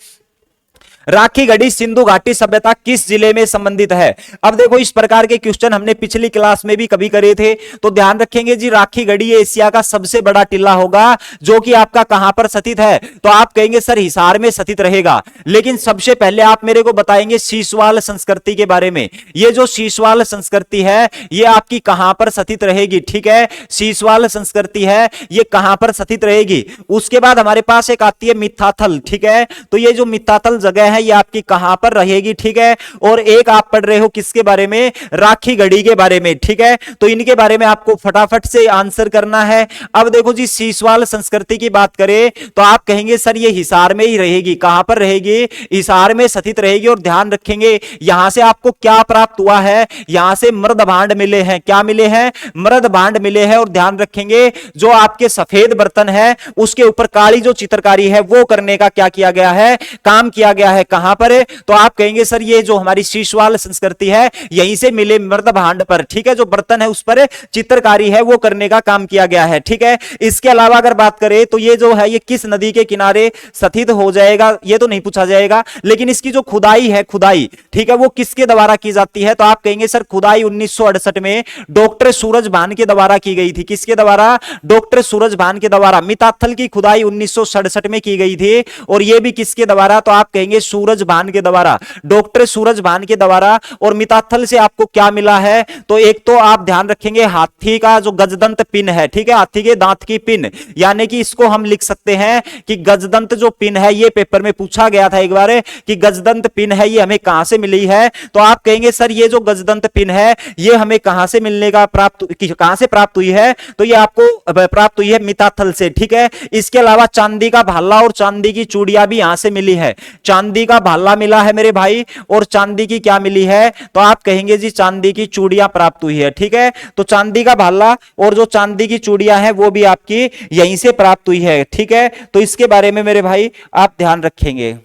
राखी गढ़ी सिंधु घाटी सभ्यता किस जिले में संबंधित है? अब देखो इस प्रकार के क्वेश्चन हमने पिछली क्लास में भी कभी करे थे। तो ध्यान रखेंगे जी राखी गढ़ी एशिया का सबसे बड़ा टिल्ला होगा जो कि आपका कहां पर स्थित है? तो आप कहेंगे सर हिसार में स्थित रहेगा। लेकिन सबसे पहले आप मेरे को बताएंगे शीशवाल संस्कृति के बारे में। ये जो शीशवाल संस्कृति है ये आपकी कहां पर स्थित रहेगी? ठीक है, शीशवाल संस्कृति है ये कहां पर स्थित रहेगी? उसके बाद हमारे पास एक आती है मिथाथल। ठीक है, तो ये जो मिथाथल जगह है ये आपकी कहां पर रहेगी? ठीक है, और एक आप पढ़ रहे हो किसके बारे में? राखी गढ़ी के बारे में। ठीक है, तो इनके बारे में आपको फटाफट से आंसर करना है। अब देखो जी शीशवाल संस्कृति की बात करें तो आप कहेंगे सर ये हिसार में ही रहेगी। कहां पर रहेगी? हिसार में स्थित रहेगी। और ध्यान रखेंगे यहां से आपको क्या प्राप्त हुआ है? यहां से मृद भांड मिले हैं। क्या मिले हैं? मृद भांड मिले हैं। और ध्यान रखेंगे जो आपके सफेद बर्तन है उसके ऊपर काली जो चित्रकारी है वो करने का क्या किया गया है? काम किया गया है। कहां पर है? तो आप कहेंगे सर ये जो हमारी शीशवाल संस्कृति है यहीं से मिले मृद भांड पर। ठीक है, जो बर्तन है उस पर चित्रकारी है वो करने का काम किया गया है। ठीक है, इसके अलावा अगर बात करें तो ये जो है ये किस नदी के किनारे स्थित हो जाएगा? ये तो नहीं पूछा जाएगा, लेकिन इसकी जो खुदाई है, खुदाई ठीक है वो किसके द्वारा की जाती है? तो आप कहेंगे सर खुदाई 1968 में डॉक्टर सूरज भान के द्वारा की गई थी। किसके द्वारा? डॉक्टर सूरज भान के द्वारा। मिताथल की खुदाई 1967 में की गई थी और ये भी किसके द्वारा? तो आप कहेंगे सूरज भान के द्वारा, डॉक्टर सूरज भान के द्वारा। और मिताथल से आपको क्या मिला है? तो एक तो आप ध्यान रखेंगे हाथी का जो गजदंत पिन है। ठीक है, हाथी के दांत की पिन, यानी कि इसको हम लिख सकते हैं कि गजदंत जो पिन है, ये पेपर में पूछा गया था एक बार कि गजदंत पिन है ये हमें कहां से मिली है? तो आप कहेंगे सर ये जो गजदंत पिन है ये हमें कहां से मिलने का कहां से प्राप्त हुई है? तो ये आपको प्राप्त हुई है मिताथल से। ठीक है, इसके अलावा चांदी का भाला और चांदी की चूड़ियां भी यहां से मिली है। चांदी चांदी का भाला मिला है मेरे भाई, और चांदी की क्या मिली है, तो आप कहेंगे जी चांदी की चूड़ियां प्राप्त हुई है। ठीक है, तो चांदी का भाला और जो चांदी की चूड़ियां हैं वो भी आपकी यहीं से प्राप्त हुई है। ठीक है, तो इसके बारे में मेरे भाई आप ध्यान रखेंगे।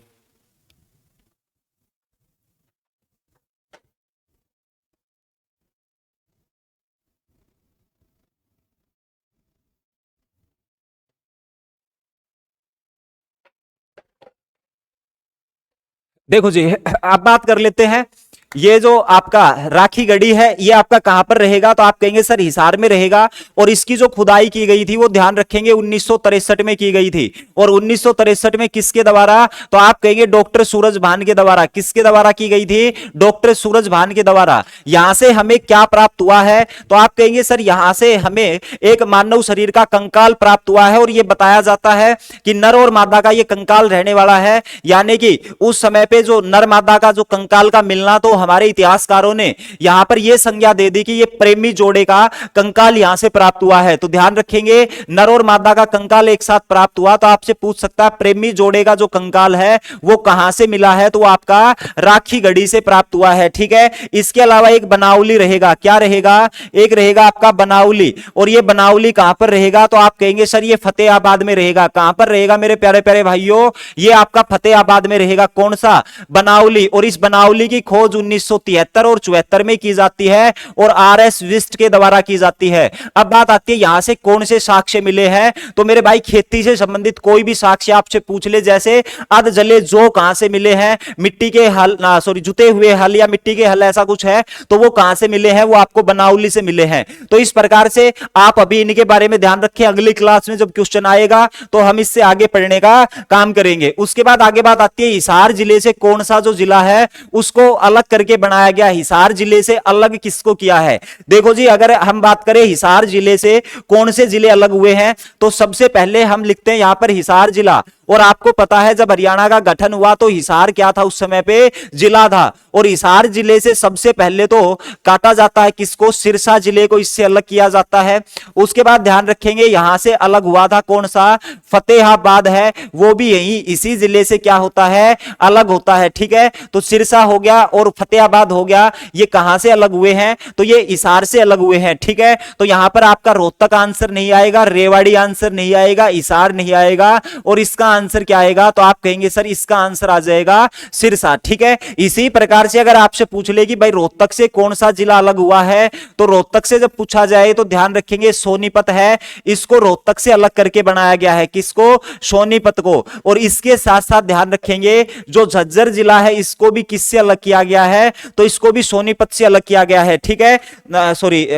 देखो जी, आप बात कर लेते हैं, ये जो आपका राखी गढ़ी है ये आपका कहां पर रहेगा, तो आप कहेंगे सर हिसार में रहेगा। और इसकी जो खुदाई की गई थी वो ध्यान रखेंगे 1963 में की गई थी। और 1963 में किसके द्वारा, तो आप कहेंगे डॉक्टर सूरज भान के द्वारा। किसके द्वारा की गई थी, डॉक्टर सूरज भान के द्वारा। यहां से हमें क्या प्राप्त हुआ है, तो आप कहेंगे सर यहां से हमें एक मानव शरीर का कंकाल प्राप्त हुआ है। और यह बताया जाता है कि नर और मादा का यह कंकाल रहने वाला है, यानी कि उस समय पे जो नर मादा का जो कंकाल का मिलना, तो हमारे इतिहासकारों ने यहां पर यह संज्ञा दे दी कि यह प्रेमी जोड़े का कंकाल यहां से प्राप्त हुआ है। तो ध्यान रखेंगे, नर और मादा का कंकाल एक साथ प्राप्त हुआ, तो आपसे पूछ सकता है प्रेमी जोड़े का जो कंकाल है वो कहां से मिला है, तो वो आपका राखी गढ़ी से प्राप्त हुआ है। ठीक है, इसके अलावा एक बनावली रहेगा। क्या रहेगा, एक रहेगा आपका बनावली। और ये बनावली कहां पर रहेगा, तो आप कहेंगे सर ये फतेहाबाद में रहेगा। कहां पर रहेगा मेरे प्यारे प्यारे भाइयों, ये आपका फतेहाबाद में रहेगा। कौन सा, बनावली। और इस बनावली की खोज 1973 और 74 में की जाती है और आर.एस. विस्ट के द्वारा की जाती है। अब बात आती है यहां से कौन से साक्ष्य मिले हैं, तो मेरे भाई खेती से संबंधित कोई भी साक्ष्य आपसे पूछ ले, जैसे अध जले जो कहां से मिले हैं, मिट्टी के हल, सॉरी जुते हुए हल या मिट्टी के हल ऐसा कुछ है, तो वो कहां से मिले हैं, वो आपको बनावली से मिले हैं। तो इस प्रकार से आप अभी इनके बारे में ध्यान रखें, अगली क्लास में जब क्वेश्चन आएगा तो हम इससे आगे पढ़ने का काम करेंगे। उसके बाद आगे बात आती है हिसार जिले से कौन सा जो जिला है उसको अलग करके बनाया गया। हिसार जिले से अलग किसको किया है, देखो जी अगर हम बात करें हिसार जिले से कौन से जिले अलग हुए हैं, तो सबसे पहले हम लिखते हैं यहां पर हिसार जिला। और आपको पता है जब हरियाणा का गठन हुआ तो हिसार क्या था, उस समय पे जिला था। और हिसार जिले से सबसे पहले तो काटा जाता है किसको, सिरसा जिले को इससे अलग किया जाता है। उसके बाद ध्यान रखेंगे यहां से अलग हुआ था कौन सा, फतेहाबाद है, वो भी यही इसी जिले से क्या होता है, अलग होता है। ठीक है, तो सिरसा हो गया और फतेहाबाद हो गया, ये कहां से अलग हुए हैं, तो ये हिसार से अलग हुए हैं। ठीक है, तो यहां पर आपका रोहतक आंसर नहीं आएगा, रेवाड़ी आंसर नहीं आएगा, हिसार नहीं आएगा, और इसका आंसर क्या आएगा, तो आप कहेंगे सर इसका आंसर आ जाएगा सिरसा। ठीक है, इसी प्रकार से अगर आपसे पूछ ले कि भाई रोहतक से कौन सा जिला अलग हुआ है, तो रोहतक से जब पूछा जाए तो ध्यान रखेंगे सोनीपत है, इसको रोहतक से अलग करके बनाया गया है, किसको, सोनीपत को। और इसके साथ साथ ध्यान रखेंगे जो झज्जर जिला है इसको भी किससे अलग किया गया है, तो इसको भी सोनीपत से अलग किया गया है। ठीक है, सॉरी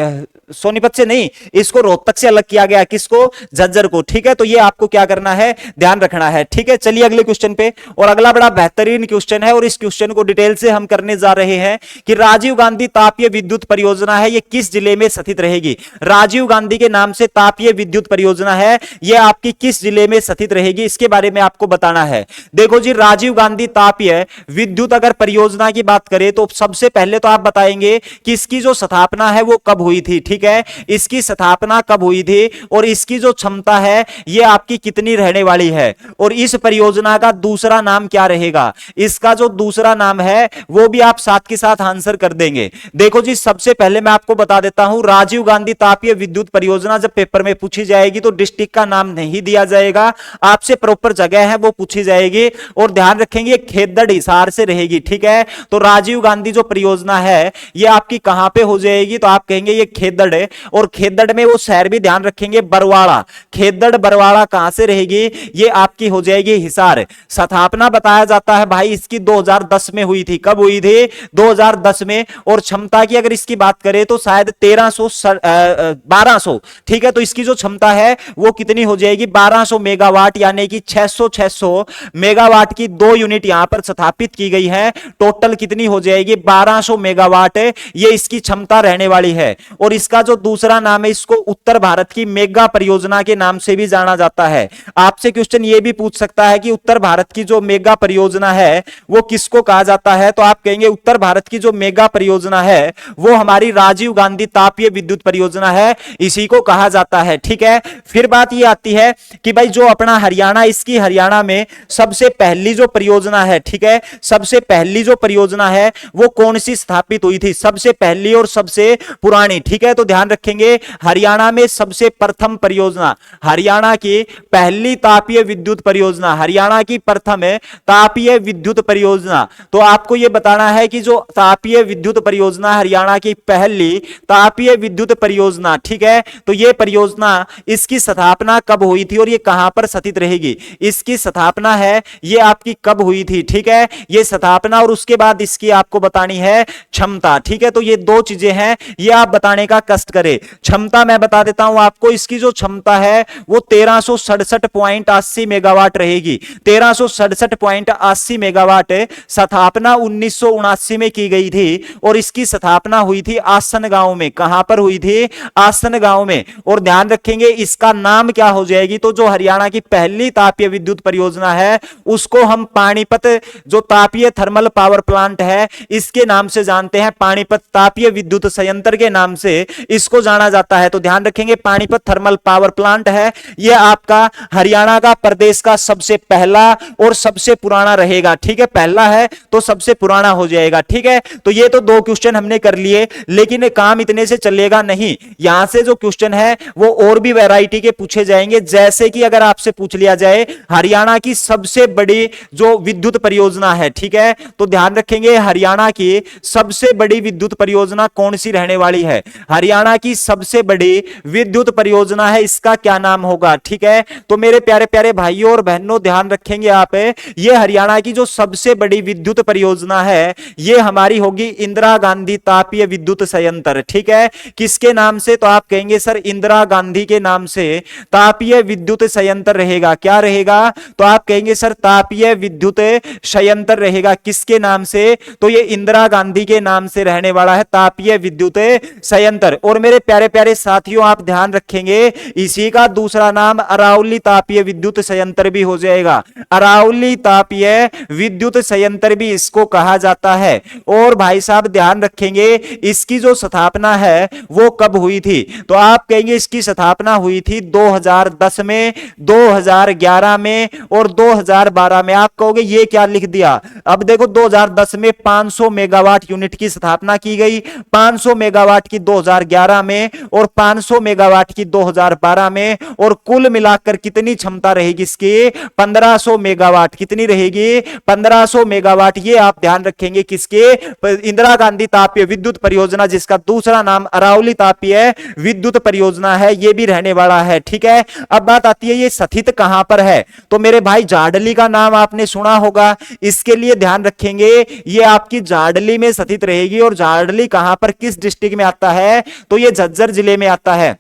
सोनीपत से नहीं, इसको रोहतक से अलग किया गया, किसको, झज्जर को। ठीक है, तो ये आपको क्या करना है, ध्यान रखना है। ठीक है, चलिए अगले क्वेश्चन पे। और अगला बड़ा बेहतरीन क्वेश्चन है और इस क्वेश्चन को डिटेल से हम करने जा रहे हैं कि राजीव गांधी तापीय विद्युत परियोजना है, ये किस जिले में स्थित रहेगी। राजीव गांधी के नाम से तापीय विद्युत परियोजना है, ये आपकी किस जिले में स्थित रहेगी, इसके बारे में आपको बताना है। देखो जी राजीव गांधी तापीय विद्युत अगर परियोजना की बात करें तो सबसे पहले तो आप बताएंगे कि इसकी जो स्थापना है वो कब हुई थी। ठीक है, इसकी स्थापना कब हुई थी और इसकी जो क्षमता है ये आपकी कितनी रहने वाली है, और इस परियोजना का दूसरा नाम क्या रहेगा, इसका जो दूसरा नाम है वो भी आप साथ के साथ आंसर कर देंगे। देखो जी सबसे पहले मैं आपको बता देता हूं, राजीव गांधी तापीय विद्युत परियोजना जब पेपर में पूछी जाएगी तो डिस्ट्रिक्ट का नाम नहीं दिया जाएगा, आपसे प्रॉपर जगह है वो पूछी जाएगी। और ध्यान रखेंगे खेदड़ हिसार से रहेगी। ठीक है, तो राजीव गांधी जो परियोजना है ये आपकी कहां पे हो जाएगी, तो आप कहेंगे ये खेदड़ है। और खेदड़ में वो शहर भी ध्यान रखेंगे बरवाड़ा, खेदड़ बरवाड़ा कहां से रहेगी, ये आपकी हो जाएगी हिसार। स्थापना बताया जाता है भाई इसकी 2010 में हुई थी। कब हुई थी, 2010 में। और क्षमता की अगर इसकी बात करें तो शायद 1200। ठीक है, तो इसकी जो क्षमता है वो कितनी हो जाएगी, 1200 मेगावाट, यानी कि 600 मेगावाट की 2 यूनिट यहां पर स्थापित की गई है। टोटल कितनी हो जाएगी, 1200 मेगावाट ये इसकी क्षमता रहने वाली है। और इसका इसका जो दूसरा नाम है, इसको उत्तर भारत की मेगा परियोजना के नाम से भी जाना जाता है। आपसे क्वेश्चन ये भी पूछ सकता है कि उत्तर भारत की जो मेगा परियोजना है वो किसको कहा जाता है, तो आप कहेंगे उत्तर भारत की जो मेगा परियोजना है वो हमारी राजीव गांधी तापीय विद्युत परियोजना है, इसी को कहा जाता है। ठीक है, फिर बात ये आती है कि भाई जो अपना हरियाणा, इसकी हरियाणा में सबसे पहली जो परियोजना है, ठीक है, सबसे पहली जो परियोजना है वो कौन सी स्थापित हुई थी, सबसे पहली और सबसे पुरानी। ठीक है, तो ध्यान रखेंगे हरियाणा में सबसे प्रथम परियोजना, हरियाणा की पहली तापीय विद्युत परियोजना, हरियाणा की प्रथम तापीय विद्युत परियोजना। तो आपको यह बताना है कि जो तापीय विद्युत परियोजना, हरियाणा की पहली तापीय विद्युत परियोजना, ठीक है, तो यह परियोजना, इसकी स्थापना कब हुई थी और यह कहां पर स्थित रहेगी, इसकी स्थापना है यह आपकी कब हुई थी। ठीक है, यह स्थापना और उसके बाद इसकी आपको बतानी है क्षमता। ठीक है, तो ये दो चीजें हैं, ये आप बताने का कष्ट करें। क्षमता मैं बता देता हूं आपको, इसकी जो क्षमता है वो 1367.80 मेगावाट रहेगी, 1367.80 मेगावाट। स्थापना 1979 में की गई थी और इसकी स्थापना हुई थी आसन गांव में। कहां पर हुई थी? आसन गांव में। और ध्यान रखेंगे इसका नाम क्या हो जाएगी, तो जो हरियाणा की पहली तापीय विद्युत परियोजना है उसको हम पानीपत, जो तापीय थर्मल पावर प्लांट है, इसके नाम से जानते हैं, पानीपत तापीय विद्युत संयंत्र के नाम से इसको जाना जाता है। तो ध्यान रखेंगे पानीपत थर्मल पावर प्लांट है, यह आपका हरियाणा का, प्रदेश का सबसे पहला और सबसे पुराना रहेगा। ठीक है, पहला है तो सबसे पुराना हो जाएगा। ठीक है, तो ये तो दो क्वेश्चन हमने कर लिए, लेकिन काम इतने से चलेगा नहीं, यहां से जो क्वेश्चन है वो और भी वैरायटी के पूछे जाएंगे। जैसे कि अगर आपसे पूछ लिया जाए हरियाणा की सबसे बड़ी जो विद्युत परियोजना है, ठीक है, तो ध्यान रखेंगे हरियाणा की सबसे बड़ी विद्युत परियोजना कौन सी रहने वाली है, हरियाणा की सबसे बड़ी विद्युत परियोजना है, इसका क्या नाम होगा। ठीक है, तो मेरे प्यारे प्यारे भाइयों और बहनों ध्यान रखेंगे आप, ये हरियाणा की जो सबसे बड़ी विद्युत परियोजना है ये हमारी होगी इंदिरा गांधी तापीय विद्युत संयंत्र। ठीक है, किसके नाम से, तो आप कहेंगे सर इंदिरा गांधी के नाम से तापीय विद्युत संयंत्र रहेगा। क्या रहेगा, तो आप कहेंगे सर तापीय विद्युत संयंत्र रहेगा। किसके नाम से, तो ये इंदिरा गांधी के नाम से रहने वाला है तापीय विद्युत संयंत्र। और मेरे प्यारे प्यारे साथियों आप ध्यान रखेंगे इसी का दूसरा नाम अरावली तापीय विद्युत संयंत्र भी हो जाएगा, अरावली तापीय विद्युत संयंत्र भी इसको कहा जाता है। और भाई साहब ध्यान रखेंगे इसकी जो स्थापना है वो कब हुई थी, तो आप कहेंगे इसकी स्थापना हुई थी 2010 में, 2011 में और 2012 में। आप कहोगे ये क्या लिख दिया, अब देखो 2010 में 500 मेगावाट यूनिट की स्थापना की गई, 500 मेगावाट की 2011 में और 500 मेगावाट की 2012 में, और कुल मिलाकर कितनी क्षमता रहेगी इसकी, 1500 मेगावाट। कितनी रहेगी, 1500 मेगावाट। ये आप ध्यान रखेंगे किसके, इंदिरा गांधी तापीय विद्युत परियोजना, जिसका दूसरा नाम अरावली तापीय विद्युत परियोजना है, ये भी रहने वाला है। ठीक है, अब बात आती है ये स्थित कहां पर है, तो मेरे भाई जाडली का नाम आपने सुना होगा, इसके लिए ध्यान रखेंगे ये आपकी जाडली में स्थित रहेगी। और जाडली कहां पर, किस डिस्ट्रिक्ट में आता है, तो ये झज्जर जिले में आता है।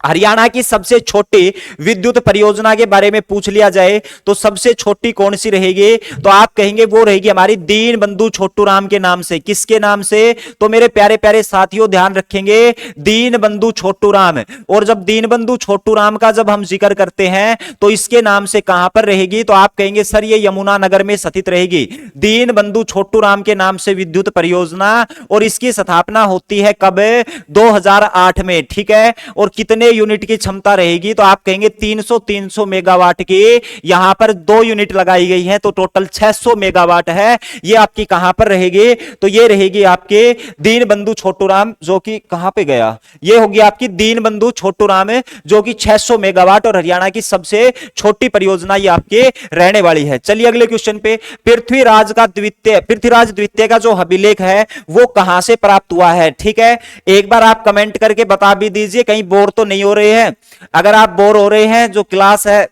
हरियाणा की सबसे छोटी विद्युत परियोजना के बारे में पूछ लिया जाए तो सबसे छोटी कौन सी रहेगी, तो आप कहेंगे वो रहेगी हमारी दीन बंधु छोटू राम के नाम से। किसके नाम से, तो मेरे प्यारे प्यारे साथियों ध्यान रखेंगे दीन बंधु छोटू राम। और जब दीन बंधु छोटू राम का जब हम जिक्र करते हैं तो इसके नाम से कहां पर रहेगी, तो आप कहेंगे सर ये यमुना नगर में स्थित रहेगी, दीन बंधु छोटू राम के नाम से विद्युत परियोजना। और इसकी स्थापना होती है कब, 2008 में। ठीक है, और कितने यूनिट की क्षमता रहेगी, तो आप कहेंगे 300 मेगावाट की यहां पर 2 यूनिट लगाई गई है, तो टोटल 600 मेगावाट है। ये आपकी कहां पर रहेगी, तो ये रहेगी आपके दीन बंधु छोटू राम, जो कि कहां पे गया, ये होगी आपकी दीन बंधु छोटू राम जो कि 600 मेगावाट और हरियाणा की सबसे छोटी परियोजना ये आपके रहने वाली है। चलिए अगले क्वेश्चन पे, पृथ्वीराज द्वितीय का जो अभिलेख है वो कहां से प्राप्त हुआ है। ठीक है, एक बार आप कमेंट करके बता भी दीजिए, कहीं बोर तो नहीं हो रहे हैं। अगर आप बोर हो रहे हैं, जो क्लास है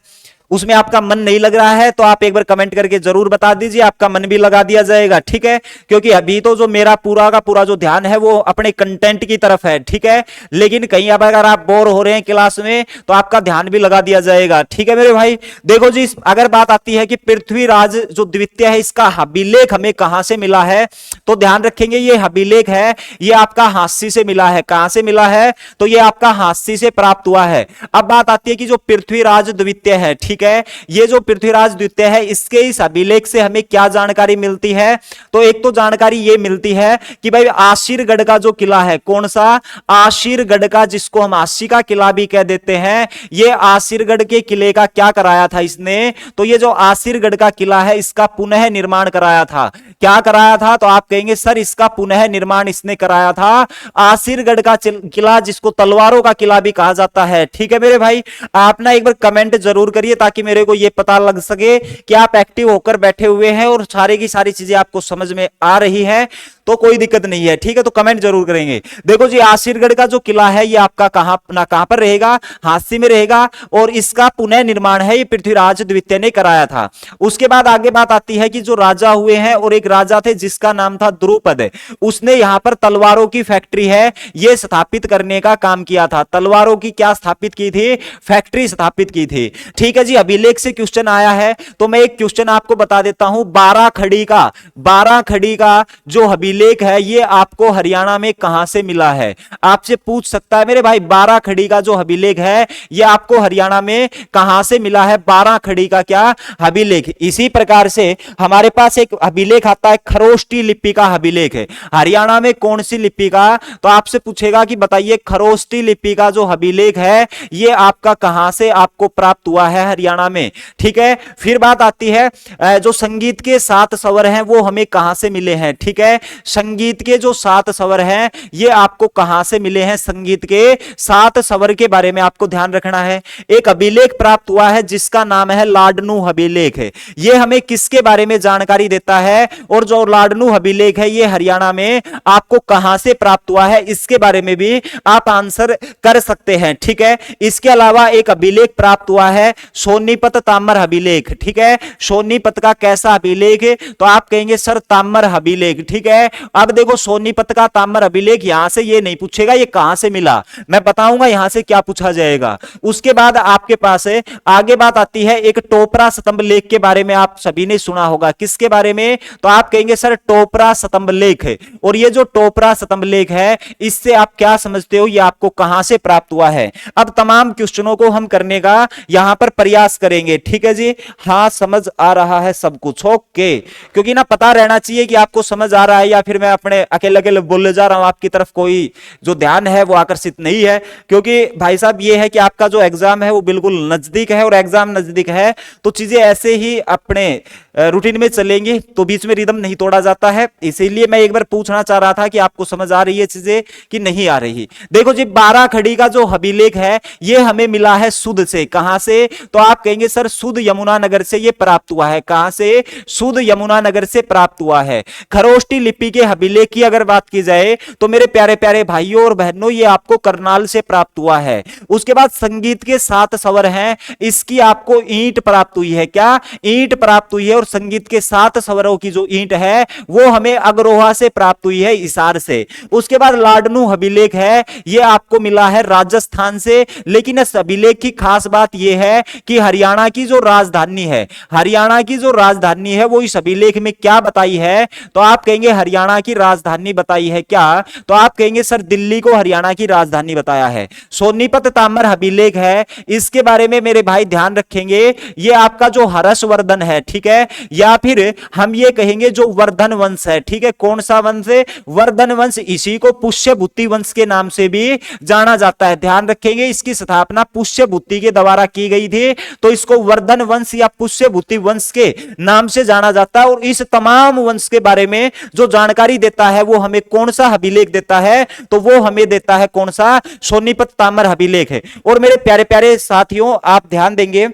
उसमें आपका मन नहीं लग रहा है तो आप एक बार कमेंट करके जरूर बता दीजिए, आपका मन भी लगा दिया जाएगा, ठीक है। क्योंकि अभी तो जो मेरा पूरा का पूरा जो ध्यान है वो अपने कंटेंट की तरफ है, ठीक है। लेकिन कहीं अब अगर आप बोर हो रहे हैं क्लास में तो आपका ध्यान भी लगा दिया जाएगा, ठीक है मेरे भाई। देखो जी, अगर बात आती है कि पृथ्वीराज जो द्वितीय है इसका अभिलेख हमें कहां से मिला है, तो ध्यान रखेंगे ये अभिलेख है ये आपका हांसी से मिला है। कहां से मिला है, तो ये आपका हांसी से प्राप्त हुआ है। अब बात आती है कि जो पृथ्वीराज द्वितीय है, ठीक है, ये जो पृथ्वीराज द्वितीय है इसके इस अभिलेख से हमें क्या जानकारी मिलती है, तो एक तो जानकारी ये मिलती है कि भाई आशीरगढ़ का जो किला है, कौन सा, आशीरगढ़ का, जिसको हम आशी का किला भी कह देते हैं, ये आशीरगढ़ के किले का क्या कराया था इसने, तो ये जो आशीरगढ़ का किला है इसका पुनः निर्माण कराया था। क्या कराया था, तो आप कहेंगे सर इसका पुनः निर्माण इसने कराया था। आशीरगढ़ का किला जिसको तलवारों का किला भी कहा जाता है, ठीक है मेरे भाई। आप ना एक बार कमेंट जरूर करिए ताकि मेरे को यह पता लग सके कि आप एक्टिव होकर बैठे हुए हैं और सारी की सारी चीजें आपको समझ में आ रही है, तो कोई दिक्कत नहीं है, ठीक है। तो कमेंट जरूर करेंगे। देखो जी, आशीरगढ़ का जो किला है ये आपका कहां पर रहेगा, हांसी में रहेगा, और इसका पुनः निर्माण है ये पृथ्वीराज द्वितीय ने कराया था। उसके बाद आगे बात आती है कि जो राजा हुए हैं, और एक राजा थे जिसका नाम था द्रुपद, उसने यहां पर तलवारों की फैक्ट्री है ये स्थापित करने का काम किया था। तलवारों की क्या स्थापित की थी, फैक्ट्री स्थापित की थी, ठीक है जी। अभिलेख से क्वेश्चन आया है तो मैं एक क्वेश्चन आपको बता देता हूं। 12 खड़ी का जो अभिलेख है ये आपको हरियाणा में कहां से मिला है, आपसे पूछ सकता है मेरे भाई। 12 खड़ी का जो अभिलेख है ये आपको हरियाणा में कहां से मिला है, 12 खड़ी का क्या अभिलेख। इसी प्रकार से हमारे पास एक अभिलेख आता है खरोष्टी लिपि का अभिलेख है, हरियाणा में कौन सी लिपि का, तो आपसे पूछेगा कि बताइए खरोष्टी लिपि का जो अभिलेख है ये आपका कहां से आपको प्राप्त हुआ है, हरियाणा में, ठीक है। फिर बात आती है जो संगीत के 7 स्वर हैं वो हमें कहां से मिले हैं, ठीक है। संगीत के जो 7 स्वर हैं ये आपको कहां से मिले हैं, संगीत के 7 स्वर के बारे में आपको ध्यान रखना है। एक अभिलेख प्राप्त हुआ है जिसका नाम है लाडनू अभिलेख है, ये हमें किसके बारे में जानकारी देता है, और जो लाडनू अभिलेख है ये हरियाणा में आपको कहां से प्राप्त हुआ है इसके बारे में भी आप आंसर कर सकते हैं, ठीक है। इसके अलावा एक अभिलेख प्राप्त हुआ है सोनीपत ताम्र अभिलेख, ठीक है। सोनीपत का कैसा अभिलेख है, तो आप कहेंगे सर ताम्र अभिलेख, ठीक है। अब देखो सोनीपत का ताम्र अभिलेख यहां से ये नहीं पूछेगा ये कहां से मिला, मैं बताऊंगा यहां से क्या पूछा जाएगा। उसके बाद आपके पास है आगे बात आती है एक टोपरा स्तंभ लेख के बारे में, आप सभी ने सुना होगा, किसके बारे में, तो आप कहेंगे सर टोपरा स्तंभ लेख है। और ये जो टोपरा स्तंभ लेख है इससे आप क्या समझते हो, ये आपको कहां से प्राप्त हुआ है। अब तमाम क्वेश्चनों को हम करने का यहां पर प्रयास करेंगे, ठीक है जी। हाँ समझ आ रहा है सब कुछ, ओके। क्योंकि ना पता रहना चाहिए कि आपको समझ आ रहा है या फिर मैं अपने अकेले अकेले बोले जा रहा हूं, आपकी तरफ कोई जो ध्यान है वो आकर्षित नहीं है। क्योंकि भाई साहब ये है कि आपका जो एग्जाम है वो बिल्कुल नजदीक है, और एग्जाम नजदीक है तो चीजें ऐसे ही अपने रूटीन में चलेंगी तो बीच में रिदम नहीं तोड़ा जाता है। इसीलिए मैं एक बार पूछना चाह रहा था कि आपको समझ आ रही है चीजें कि नहीं आ रही। देखो जी 12 खड़ी का जो अभिलेख है ये हमें मिला है सुध से, कहां से, तो आप कहेंगे सर सुध यमुनानगर से ये प्राप्त हुआ है। कहां से, सुध यमुनानगर से प्राप्त हुआ है। खरोष्टी लिपि के अभिलेख की अगर बात की जाए तो मेरे प्यारे प्यारे भाइयों और बहनों ये आपको करनाल से प्राप्त हुआ है। उसके बाद संगीत के 7 स्वर हैं इसकी आपको ईंट प्राप्त हुई है, क्या ईंट प्राप्त हुई है। और संगीत के 7 स्वरों की जो ईंट है वो हमें अग्रोहा से प्राप्त हुई है, हिसार से। उसके बाद लाडनू अभिलेख है ये आपको मिला है राजस्थान से। लेकिन इस अभिलेख की खास बात यह है कि हरियाणा की जो राजधानी है, हरियाणा की जो राजधानी है वो इस अभिलेख में क्या बताई है, तो आप कहेंगे हरियाणा की राजधानी बताई है, क्या, तो आप कहेंगे सर दिल्ली को हरियाणा की राजधानी बताया है। सोनीपत ताम्र अभिलेख है इसके बारे में मेरे भाई ध्यान रखेंगे ये आपका जो हर्षवर्धन है, ठीक है, या फिर हम ये कहेंगे जो वर्धन वंश है, ठीक है। कौन सा वंश है, वर्धन वंश। इसी को पुष्यभूति वंश के नाम से भी जाना जाता है, ध्यान रखेंगे। इसकी स्थापना पुष्यभूति के द्वारा की गई थी तो इसको वर्धन वंश या पुष्यभूति वंश के नाम से जाना जाता है। और इस तमाम वंश के बारे में जो जानकारी देता है वो हमें कौन सा अभिलेख देता है, तो वो हमें देता है कौन सा, सोनीपत ताम्र अभिलेख है। और मेरे प्यारे प्यारे साथियों आप ध्यान देंगे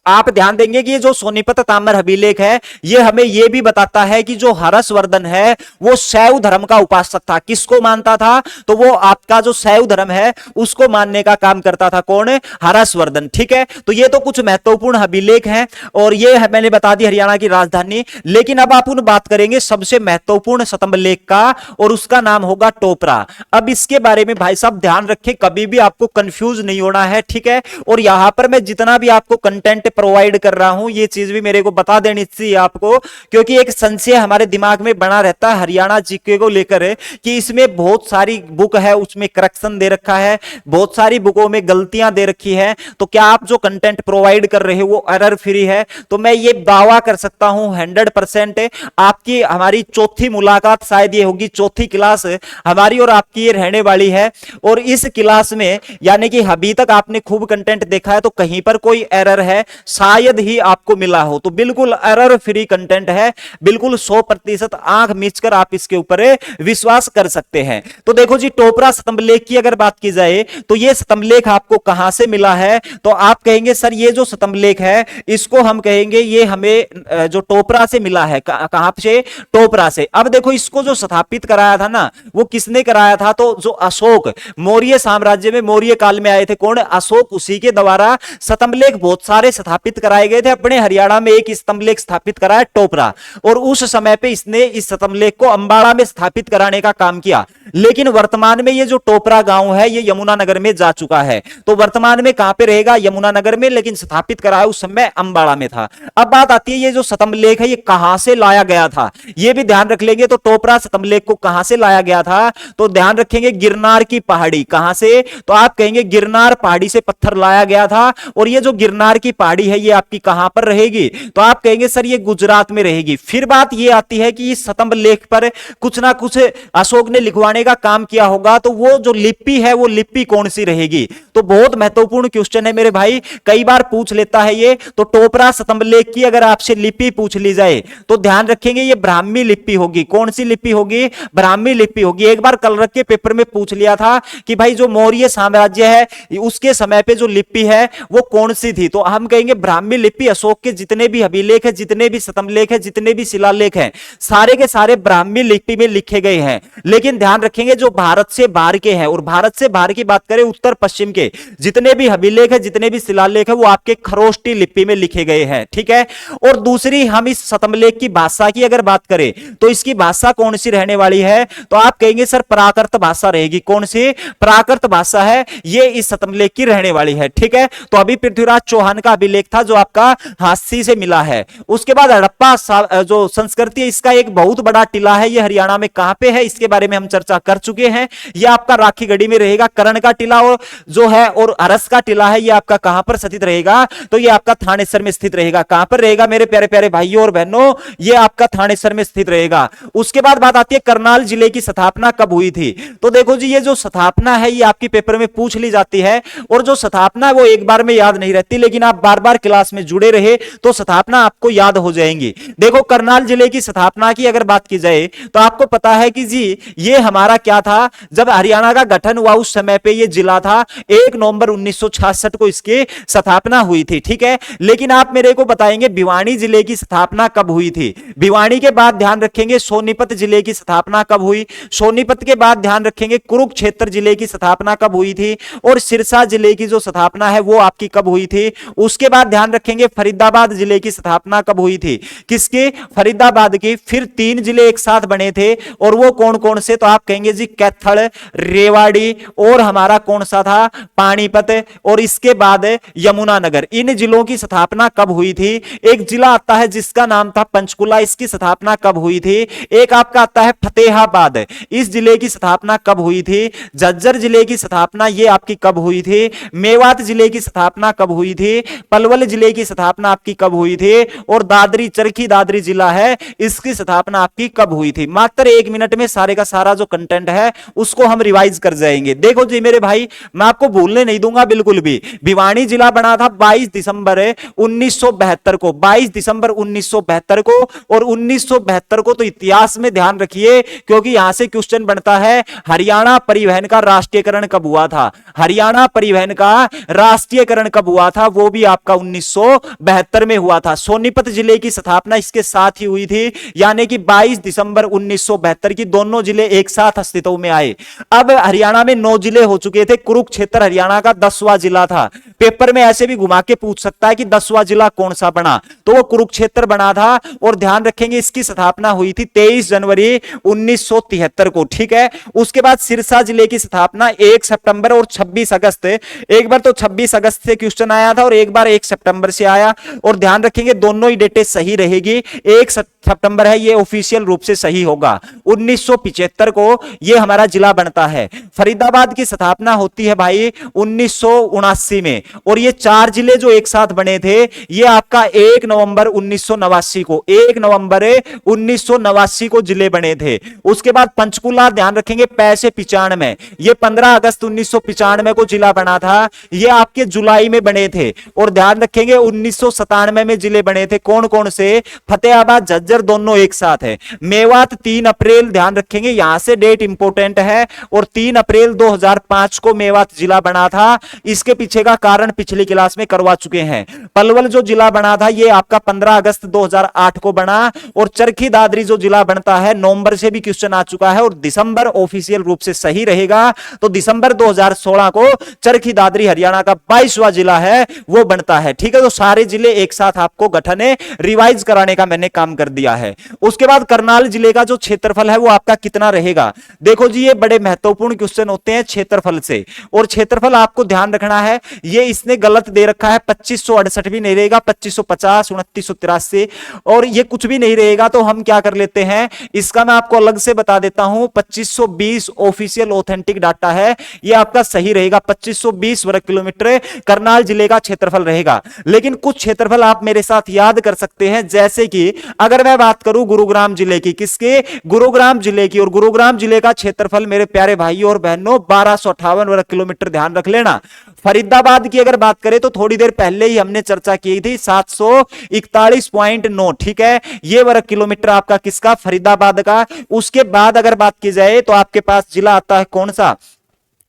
आप ध्यान देंगे कि ये जो सोनीपत ताम्र अभिलेख है ये हमें ये भी बताता है कि जो हर्षवर्धन है वो शैव धर्म का उपासक था। किसको मानता था? तो वो आपका जो शैव धर्म है उसको मानने का काम करता था। कौन? हर्षवर्धन। ठीक है, तो ये तो कुछ महत्वपूर्ण अभिलेख हैं और ये मैंने बता दी हरियाणा की राजधानी। लेकिन अब आप उन बात करेंगे सबसे महत्वपूर्ण स्तंभलेख का और उसका नाम होगा टोपरा। अब इसके बारे में भाई साहब ध्यान रखें, कभी भी आपको कंफ्यूज नहीं होना है। ठीक है, और यहां पर मैं जितना भी आपको कंटेंट प्रोवाइड कर रहा हूं ये चीज भी मेरे को बता देनी चाहिए आपको, क्योंकि एक संशय हमारे दिमाग में बना रहता है हरियाणा जीके को लेकर कि इसमें बहुत सारी बुक है उसमें करेक्शन दे रखा है, बहुत सारी बुकों में गलतियां दे रखी है, तो क्या आप जो कंटेंट प्रोवाइड कर रहे हो वो एरर फ्री है? तो मैं ये दावा कर सकता हूं 100% आपकी हमारी चौथी मुलाकात शायद ये होगी, चौथी क्लास हमारी और आपकी ये रहने वाली है। और इस क्लास में यानी कि अभी तक आपने खूब कंटेंट देखा है, तो कहीं पर कोई एरर है शायद ही आपको मिला हो, तो बिल्कुल एरर फ्री कंटेंट है, बिल्कुल 100% आंख मीच कर आप इसके ऊपर विश्वास कर सकते हैं। तो देखो जी, टोपरा स्तंभलेख की अगर बात की जाए तो ये स्तंभलेख आपको कहां से मिला है? तो आप कहेंगे सर ये जो स्तंभलेख है इसको हम कहेंगे ये हमें जो टोपरा से मिला है। कहां से? टोपरा से। अब देखो इसको जो स्थापित कराया था ना वो किसने कराया था? तो जो अशोक मौर्य साम्राज्य में मौर्य काल में आए थे, कौन? अशोक, उसी के द्वारा स्तंभलेख बहुत सारे स्थापित कराए गए थे। अपने हरियाणा में एक स्तंभलेख स्थापित कराया टोपरा, और उस समय पे इसने इस स्तंभलेख को अंबाड़ा में स्थापित कराने का काम किया। लेकिन वर्तमान में ये जो टोपरा गांव है ये यमुनानगर में जा चुका है, तो वर्तमान में कहां पे रहेगा? यमुनानगर में, लेकिन स्थापित कराया उस समय अंबाड़ा में था। अब बात आती है ये जो स्तंभलेख है ये कहां से लाया गया था, ये भी ध्यान रख लेंगे। तो टोपरा स्तंभलेख को कहां से लाया गया था? तो ध्यान रखेंगे गिरनार की पहाड़ी। कहां से? तो आप कहेंगे गिरनार पहाड़ी से पत्थर लाया गया था। और ये जो गिरनार की पहाड़ी है ये आपकी कहां पर रहेगी? तो आप कहेंगे सर ये गुजरात में रहेगी। फिर बात ये आती है कि इस स्तंभलेख पर कुछ ना कुछ अशोक ने लिखवाने का काम किया होगा, तो वो जो लिपि है वो लिपि कौन सी रहेगी? तो बहुत महत्वपूर्ण क्वेश्चन है मेरे भाई, कई बार पूछ लेता है ये। तो टोपरा स्तंभलेख की अगर आपसे लिपि पूछ ली जाए तो ध्यान रखेंगे ये ब्राह्मी लिपि होगी। कौन सी लिपि होगी? ब्राह्मी लिपि होगी। एक बार कल रख के पेपर में पूछ लिया था कि भाई जो मौर्य साम्राज्य है उसके समय पे जो लिपि है वो कौन सी थी? तो हम कहेंगे ब्राह्मी लिपि। अशोक के जितने भी अभिलेख है, जितने भी स्तंभलेख है, जितने भी शिलालेख हैं, सारे के सारे ब्राह्मी लिपि में लिखे गए हैं। लेकिन ध्यान रखेंगे जो भारत से बाहर के हैं, और भारत से बाहर की बात करें उत्तर पश्चिम के जितने भी अभिलेख है, जितने भी शिलालेख है, वो आपके खरोष्टी लिपि में लिखे गए हैं। ठीक है, और दूसरी हम इस स्तंभलेख की भाषा की अगर बात करें तो इसकी भाषा कौन सी रहने वाली है? तो आप कहेंगे सर प्राकृत भाषा रहेगी। कौन सी? प्राकृत भाषा है ये इस स्तंभलेख की रहने वाली है। ठीक है, तो अभी पृथ्वीराज चौहान का अभिलेख था जो आपका हांसी से मिला है। उसके बाद हड़प्पा जो संस्कृति है इसका एक बहुत बड़ा टीला है, ये हरियाणा में कहां पे है इसके बारे में हम चर्चा कर चुके हैं। ये आपका राखीगढ़ी में रहेगा। कर्ण का टीला और जो है और अरस का टीला है ये आपका कहां पर स्थित रहेगा? तो ये आपका थानेसर में स्थित रहेगा। कहां पर रहेगा मेरे प्यारे प्यारे भाइयों और बहनों? ये आपका थानेसर में स्थित रहेगा। उसके बाद बात आती है करनाल जिले की स्थापना कब हुई थी? तो देखो जी ये जो स्थापना है ये आपके पेपर में पूछ ली जाती है, और जो स्थापना है वो एक बार में याद नहीं रहती, लेकिन आप बार बार क्लास में जुड़े रहे तो स्थापना आपको याद हो जाएंगी। देखो करनाल जिले की स्थापना की अगर बात की जाए तो आपको पता है कि जी ये हमारा क्या था, जब हरियाणा का गठन हुआ उस समय पे ये जिला था। 1 नवंबर 1966 को इसकी स्थापना हुई थी। ठीक है, लेकिन आप मेरे को बताएंगे भिवानी जिले की स्थापना कब हुई थी? भिवानी के बाद ध्यान रखेंगे सोनीपत जिले की स्थापना कब हुई? सोनीपत के बाद ध्यान रखेंगे कुरुक्षेत्र जिले की स्थापना कब हुई थी? और सिरसा जिले की जो स्थापना है वो आपकी कब हुई थी? उसके बाद ध्यान रखेंगे फरीदाबाद जिले की स्थापना कब हुई थी? किसकी? फरीदाबाद की। फिर 3 जिले एक साथ बने थे, और वो कौन कौन से? तो आप कहेंगे जी कैथल, रेवाड़ी और हमारा कौन सा था? पानीपत, और इसके बाद यमुनानगर। इन जिलों की स्थापना कब हुई थी? एक जिला आता है जिसका नाम था पंचकुला, इसकी स्थापना कब हुई थी? एक आपका आता है फतेहाबाद, इस जिले की स्थापना कब हुई थी? झज्जर जिले की स्थापना ये आपकी कब हुई थी? मेवात जिले की स्थापना कब हुई थी? पलवल जिले की स्थापना आपकी कब हुई थी? और दादरी, चरखी दादरी जिला है, इसकी स्थापना आपकी कब हुई थी? मात्र 1 मिनट में सारे का सारा जो कंटेंट है उसको हम रिवाइज कर जाएंगे। देखो जी मेरे भाई, मैं आपको भूलने नहीं दूंगा बिल्कुल भी। भिवानी जिला बना था 22 दिसंबर 1972 को, 22 दिसंबर 1972 को। और 1972 को तो इतिहास में ध्यान रखिए, क्योंकि यहां से क्वेश्चन बनता है हरियाणा परिवहन का राष्ट्रीयकरण कब हुआ था? हरियाणा परिवहन का राष्ट्रीयकरण कब हुआ था वो भी आपका आपका 1972 में हुआ था। सोनीपत जिले की स्थापना इसके साथ ही हुई थी, यानी कि 22 दिसंबर 1972 की दोनों जिले एक साथ अस्तित्व में आए। अब हरियाणा में 9 जिले हो चुके थे, कुरुक्षेत्र हरियाणा का 10वां जिला था। पेपर में ऐसे भी घुमा के पूछ सकता है कि 10वां जिला कौन सा बना, तो वो कुरुक्षेत्र बना था। और ध्यान रखेंगे इसकी स्थापना हुई थी 23 जनवरी 1973 को, ठीक है। उसके बाद सिरसा जिले की स्थापना 1 सितंबर और 26 अगस्त, एक बार तो 26 अगस्त से क्वेश्चन आया था और एक बार 1 सितंबर से आया। और ध्यान रखेंगे दोनों ही डेटें सही रहेगी, 1 सितंबर है ये ऑफिशियल रूप से सही होगा। 1975 को ये हमारा जिला बनता है। फरीदाबाद की स्थापना होती है भाई 1979 में, और ये 4 जिले जो एक साथ बने थे ये आपका 1 नवंबर 1989 को, 1 नवंबर 1989 को जिले बने थे। उसके बाद पंचकुला ध्यान रखेंगे 95 में, ये 15 अगस्त 1995 को जिला बना था, ये आपके जुलाई में बने थे। और ध्यान रखेंगे 1997 में जिले बने थे, कौन कौन से, फतेहाबाद झज्जर दोनों एक साथ है। मेवात 3 अप्रैल, ध्यान रखेंगे यहां से डेट इंपॉर्टेंट है, और 3 अप्रैल 2005 को मेवात जिला बना था। इसके पीछे का कारण पिछली क्लास में करवा चुके हैं। पलवल जो जिला बना था ये आपका 15 अगस्त 2008 को बना, और चरखी दादरी जो जिला बनता है नवंबर से भी क्वेश्चन आ चुका है, और दिसंबर ऑफिशियल रूप से सही रहेगा, तो दिसंबर 2016 को चरखी दादरी हरियाणा का 22वां जिला है वो बनता है, ठीक है। तो सारे जिले एक साथ आपको गठन रिवाइज कराने का मैंने काम कर दिया है। उसके बाद करनाल जिले का जो क्षेत्रफल है वो आपका कितना रहेगा। देखो जी ये बड़े महत्वपूर्ण क्वेश्चन होते हैं क्षेत्रफल से, और क्षेत्रफल आपको ध्यान रखना है, ये इसने गलत दे रखा है, 2568 भी नहीं रहेगा, 2550, 2983 और ये कुछ भी नहीं रहेगा। तो हम क्या कर लेते हैं, इसका मैं आपको अलग से बता देता हूं, 2520 ऑफिशियल ऑथेंटिक डाटा है, ये आपका सही रहेगा। 2520 वर्ग किलोमीटर करनाल जिले का क्षेत्रफल रहेगा। लेकिन कुछ क्षेत्रफल आप मेरे साथ याद कर सकते हैं, जैसे कि अगर मैं बात करूं गुरुग्राम जिले की, किसके, गुरुग्राम जिले की, और गुरुग्राम जिले का क्षेत्रफल मेरे प्यारे भाइयों और बहनों 1258 वर्ग किलोमीटर, ध्यान रख लेना। फरीदाबाद की अगर बात करें तो थोड़ी देर पहले ही हमने चर्चा की थी 741.9, ठीक है, ये वर्ग किलोमीटर आपका किसका, फरीदाबाद का। उसके बाद अगर बात की जाए तो आपके पास जिला आता है कौन सा,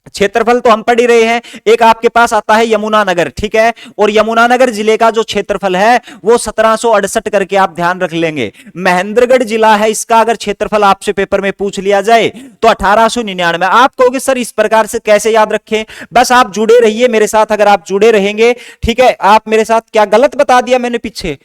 क्षेत्रफल तो हम पढ़ ही रहे हैं, एक आपके पास आता है यमुनानगर, ठीक है, और यमुनानगर जिले का जो क्षेत्रफल है वो 1768 करके आप ध्यान रख लेंगे। महेंद्रगढ़ जिला है, इसका अगर क्षेत्रफल आपसे पेपर में पूछ लिया जाए तो 1899। आप कहोगे सर इस प्रकार से कैसे याद रखें, बस आप जुड़े रहिए मेरे साथ, अगर आप जुड़े रहेंगे, ठीक है। आप मेरे साथ, क्या गलत बता दिया मैंने पीछे,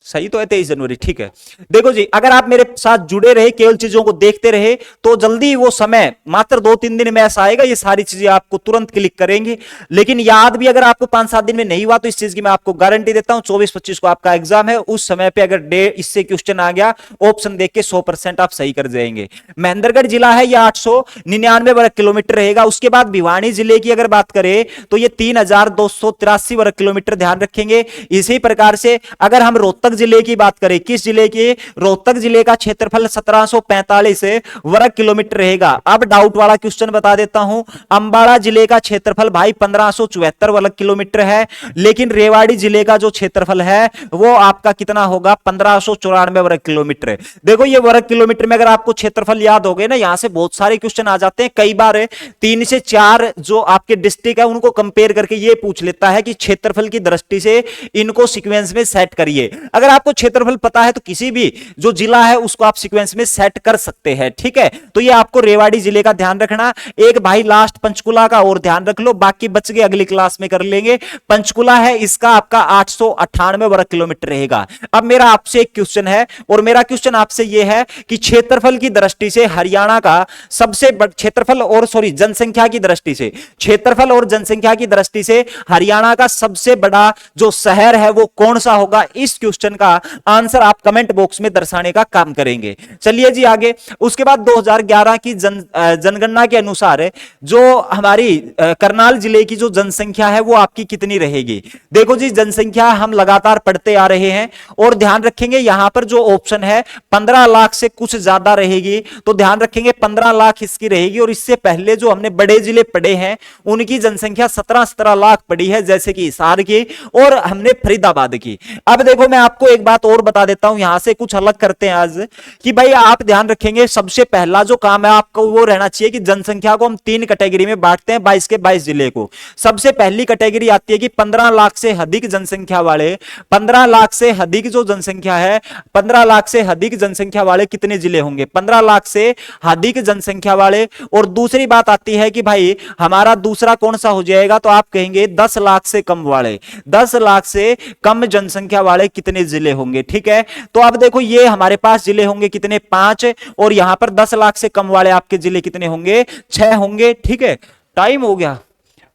सही तो है 23 जनवरी, ठीक है। देखो जी अगर आप मेरे साथ जुड़े रहे, केवल चीजों को देखते रहे, तो जल्दी वो समय मात्र 2-3 दिन में ऐसा आएगा, ये सारी चीजें आपको तुरंत क्लिक करेंगे। लेकिन याद भी अगर आपको 5-7 दिन में नहीं हुआ तो इस चीज की मैं आपको गारंटी देता हूं, 24-25 को आपका एग्जाम है, उस समय पे अगर डे इससे क्वेश्चन आ गया, ऑप्शन देख के 100% आप सही कर जाएंगे। महेंद्रगढ़ जिला है ये 899 वर्ग किलोमीटर रहेगा। उसके बाद भिवानी जिले की अगर बात करें तो ये 3283 वर्ग किलोमीटर, ध्यान रखेंगे। इसी प्रकार से अगर हम रोहतक जिले की बात करें, किस जिले की, रोहतक जिले का क्षेत्रफल 1745 वर्ग किलोमीटर रहेगा। अब डाउट वाला क्वेश्चन बता देता हूं, अंबाला जिले का क्षेत्रफल भाई 1574 वर्ग किलोमीटर है, लेकिन रेवाड़ी जिले का जो क्षेत्रफल है वो आपका कितना होगा, 1594 वर्ग किलोमीटर। देखो ये वर्ग किलोमीटर में अगर आपको क्षेत्रफल याद हो गए ना, यहां से बहुत सारे क्वेश्चन आ जाते हैं, कई बार 3 से 4 जो आपके डिस्ट्रिक्ट है उनको कंपेयर करके ये पूछ लेता है कि क्षेत्रफल की दृष्टि से इनको सीक्वेंस में सेट करिए। अगर आपको क्षेत्रफल पता है तो किसी भी जो जिला है उसको आप सीक्वेंस में सेट कर सकते हैं, ठीक है। तो ये आपको रेवाड़ी जिले का ध्यान रखना। एक भाई लास्ट पंचकुला का और ध्यान रख लो, बाकी बच गए अगली क्लास में कर लेंगे। पंचकुला है, इसका आपका 898 वर्ग किलोमीटर रहेगा। अब मेरा आपसे एक क्वेश्चन है, और मेरा क्वेश्चन आपसे यह है कि क्षेत्रफल की दृष्टि से हरियाणा का सबसे क्षेत्रफल और जनसंख्या की दृष्टि से, क्षेत्रफल और जनसंख्या की दृष्टि से हरियाणा का सबसे बड़ा जो शहर है वो कौन सा होगा। इस क्वेश्चन का आंसर आप कमेंट बॉक्स में दर्शाने का काम करेंगे। चलिए जी आगे। उसके बाद 2011 की जनगणना के अनुसार जो हमारी करनाल जिले की जो जनसंख्या है वो आपकी कितनी रहेगी। देखो जी जनसंख्या हम लगातार पढ़ते आ रहे हैं, और ध्यान रखेंगे यहां पर जो ऑप्शन है 15 लाख से कुछ ज्यादा रहेगी, तो ध्यान रखेंगे 15 लाख इसकी रहेगी। और इससे पहले जो हमने बड़े जिले पढ़े हैं उनकी जनसंख्या 17-17 लाख पड़ी है, जैसे कि हिसार की और हमने फरीदाबाद की। अब देखो मैं आपको आपको एक बात और बता देता हूं, यहां से कुछ अलग करते हैं आज, कि भाई आप ध्यान रखेंगे सबसे पहला जो काम है आपको वो रहना चाहिए कि जनसंख्या को हम 3 कैटेगरी में बांटते हैं 22 के 22 जिले को। सबसे पहली कैटेगरी आती है कि 15 लाख से अधिक जनसंख्या वाले, 15 लाख से अधिक जो जनसंख्या है, 15 लाख से अधिक जनसंख्या वाले कितने जिले होंगे, 15 लाख से अधिक जनसंख्या वाले। और दूसरी बात आती है कि भाई हमारा दूसरा कौन सा हो जाएगा, तो आप कहेंगे 10 लाख से कम वाले, 10 लाख से कम जनसंख्या वाले कितने जिले होंगे। ठीक है, तो अब देखो ये हमारे पास जिले होंगे कितने, 5, और यहां पर 10 लाख से कम वाले आपके जिले कितने होंगे, 6 होंगे। ठीक है, टाइम हो गया,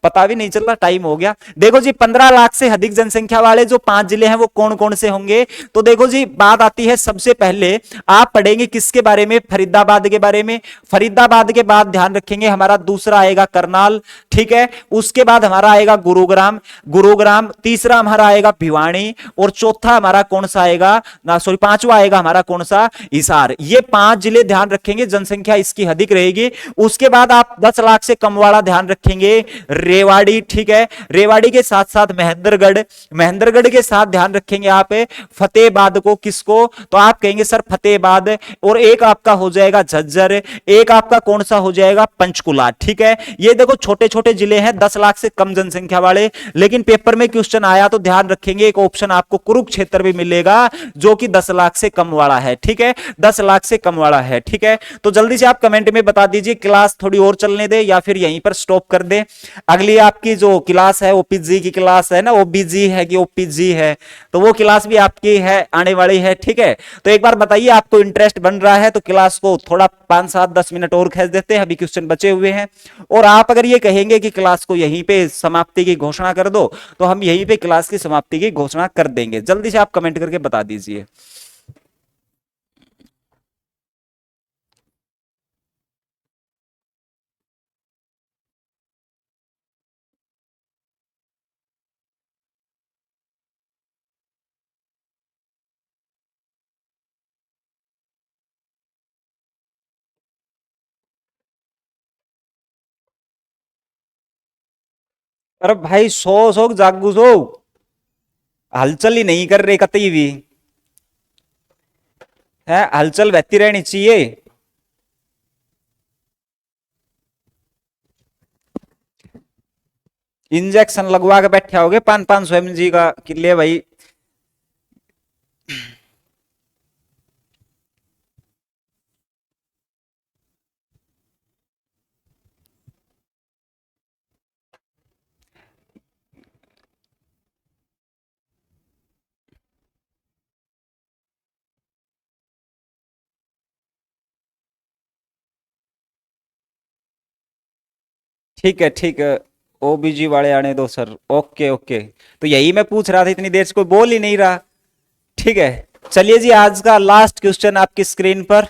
पता भी नहीं चल रहा टाइम हो गया। देखो जी 15 लाख से अधिक जनसंख्या वाले जो 5 जिले हैं वो कौन कौन से होंगे, तो देखो जी बात आती है सबसे पहले आप पढ़ेंगे किसके बारे में, फरीदाबाद के बारे में। फरीदाबाद के बाद ध्यान रखेंगे हमारा दूसरा आएगा करनाल, ठीक है, उसके बाद हमारा आएगा गुरुग्राम, गुरुग्राम, तीसरा हमारा आएगा भिवानी, और चौथा हमारा कौन सा आएगा ना, सॉरी पांचवा आएगा हमारा कौन सा, हिसार। ये 5 जिले ध्यान रखेंगे, जनसंख्या इसकी अधिक रहेगी। उसके बाद आप 10 लाख से कम वाला ध्यान रखेंगे रेवाड़ी, ठीक है, रेवाड़ी के साथ साथ महेंद्रगढ़, महेंद्रगढ़ के साथ ध्यान रखेंगे आप फतेहाबाद को, किसको, तो आप कहेंगे सर फतेहाबाद। और एक आपका हो जाएगा झज्जर, एक आपका कौन सा हो जाएगा, पंचकुला। ठीक है, ये देखो छोटे छोटे जिले हैं 10 लाख से कम जनसंख्या वाले, लेकिन पेपर में क्वेश्चन आया तो ध्यान रखेंगे एक ऑप्शन आपको कुरुक्षेत्र भी मिलेगा जो कि 10 लाख से कम वाला है। ठीक है, 10 लाख से कम वाला है। ठीक है, तो जल्दी से आप कमेंट में बता दीजिए क्लास थोड़ी और चलने दे या फिर यहीं पर स्टॉप कर दे। अगली आपकी जो क्लास है ओपीजी की क्लास है ना, ओबीजी है कि ओपीजी है, तो वो क्लास भी आपकी है आने वाली है। ठीक है, तो एक बार बताइए आपको इंटरेस्ट बन रहा है तो क्लास को थोड़ा 5, 7, 10 मिनट और खींच देते हैं, अभी क्वेश्चन बचे हुए हैं। और आप अगर ये कहेंगे कि क्लास को यहीं पे समाप्ति की घोषणा कर दो तो हम यहीं पे क्लास की समाप्ति की घोषणा कर देंगे। जल्दी से आप कमेंट करके बता दीजिए। अरे भाई सो जागू सो, हलचल ही नहीं कर रहे कतई भी है, हलचल बहती रहनी चाहिए। इंजेक्शन लगवा के बैठे होगे 500 mg का कि ले भाई। ठीक है ठीक है, ओबीजी वाले आने दो सर। ओके ओके, तो यही मैं पूछ रहा था, इतनी देर से कोई बोल ही नहीं रहा। ठीक है, चलिए जी आज का लास्ट क्वेश्चन आपकी स्क्रीन पर,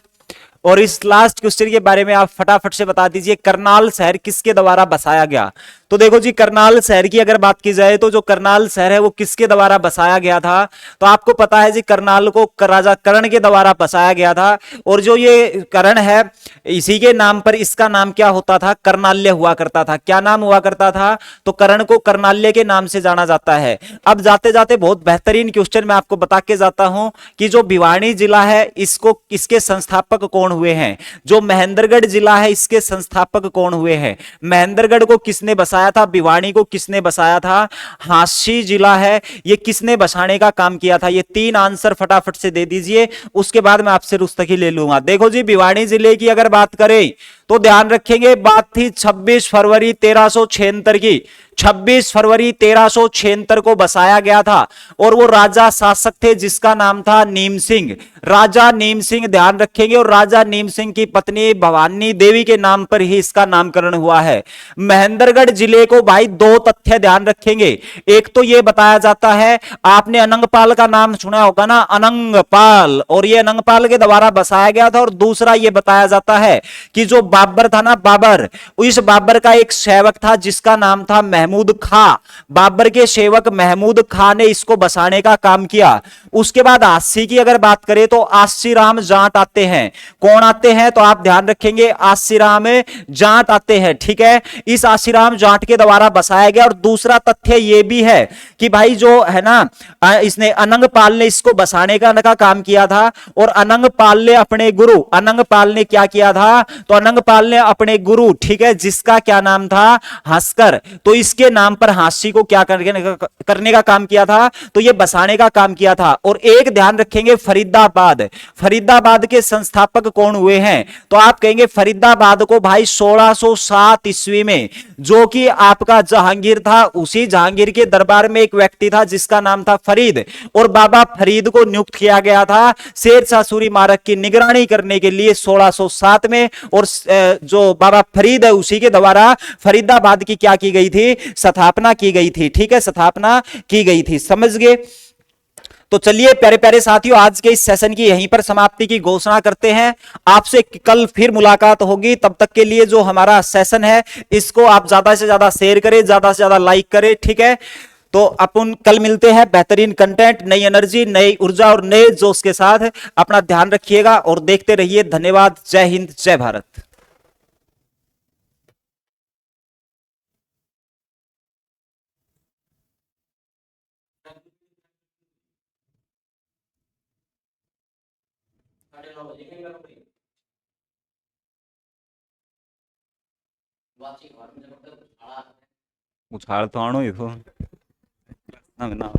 और इस लास्ट क्वेश्चन के बारे में आप फटाफट से बता दीजिए, करनाल शहर किसके द्वारा बसाया गया। तो देखो जी करनाल शहर की अगर बात की जाए तो जो करनाल शहर है वो किसके द्वारा बसाया गया था, तो आपको पता है जी करनाल को राजा कर्ण के द्वारा बसाया गया था। और जो ये कर्ण है इसी के नाम पर इसका नाम क्या होता था, कर्णाल्य हुआ करता था। क्या नाम हुआ करता था, तो कर्ण को कर्णाल्य के नाम से जाना जाता है। अब जाते जाते बहुत बेहतरीन क्वेश्चन मैं आपको बता के जाता हूं कि जो भिवानी जिला है इसको इसके संस्थापक कौन हुए हैं, जो महेंद्रगढ़ जिला है इसके संस्थापक कौन हुए हैं, महेंद्रगढ़ को किसने बसाया था, भिवानी को किसने बसाया था, हांसी जिला है ये किसने बसाने का काम किया था। ये 3 आंसर फटाफट से दे दीजिए, उसके बाद मैं आपसे रुस्तगी ले लूंगा। देखो जी भिवानी जिले की अगर बात करें तो ध्यान रखेंगे बात थी 26 फरवरी 1376 की, 26 फरवरी 1376 को बसाया गया था। और वो राजा शासक थे जिसका नाम था नीम सिंह, राजा नीम सिंह ध्यान रखेंगे। और राजा नीम सिंह की पत्नी भवानी देवी के नाम पर ही इसका नामकरण हुआ है। महेंद्रगढ़ जिले को भाई 2 तथ्य ध्यान रखेंगे, एक तो ये बताया जाता है, आपने अनंगपाल का नाम सुना होगा ना, अनंगपाल, और ये अनंगपाल के द्वारा बसाया गया था। और दूसरा ये बताया जाता है कि जो बाबर था ना, बाबर, इस बाबर का एक सेवक था जिसका नाम था महमूद महमूद खां, बाबर के सेवक महमूद खां ने इसको बसाने का काम किया। उसके बाद आसी की अगर बात करें तो आसी राम जाट आते हैं। कौन आते हैं तो आप ध्यान रखेंगे, आसी राम जाट आते हैं, ठीक है। इस आसी राम जाट के द्वारा बसाया गया। और दूसरा तथ्य यह भी है कि भाई जो है ना, इसने अनंगपाल ने इसको बसाने का काम किया था। और अनंगपाल ने अपने गुरु, अनंगपाल ने क्या किया था तो अनंगपाल ने अपने गुरु, ठीक है, जिसका क्या नाम था हस्कर, तो इसके नाम पर हांसी को क्या करने का काम किया था तो ये बसाने का काम किया था। और एक ध्यान रखेंगे, फरीदाबाद, फरीदाबाद के संस्थापक कौन हुए हैं तो आप कहेंगे फरीदाबाद को भाई 1607 ईस्वी में, जो कि आपका जहांगीर था, उसी जहांगीर के दरबार में एक व्यक्ति था जिसका नाम था फरीद, और बाबा फरीद को नियुक्त किया गया था शेर शाह सूरी मार्ग की निगरानी करने के लिए 1607 में। और जो बाबा फरीद है उसी के द्वारा फरीदाबाद की क्या की गई थी, स्थापना की गई थी, ठीक है, स्थापना की गई थी, समझ गए। तो चलिए प्यारे प्यारे साथियों, आज के इस सेशन की यहीं पर समाप्ति की घोषणा करते हैं। आपसे कल फिर मुलाकात होगी, तब तक के लिए जो हमारा सेशन है इसको आप ज्यादा से ज्यादा शेयर करें, ज्यादा से ज्यादा लाइक करें, ठीक है। तो अपन कल मिलते हैं बेहतरीन कंटेंट, नई एनर्जी, नई ऊर्जा और नए जोश के साथ। अपना ध्यान रखिएगा और देखते रहिए। धन्यवाद। जय हिंद, जय भारत। उछाड़ तो आणो ही तो ना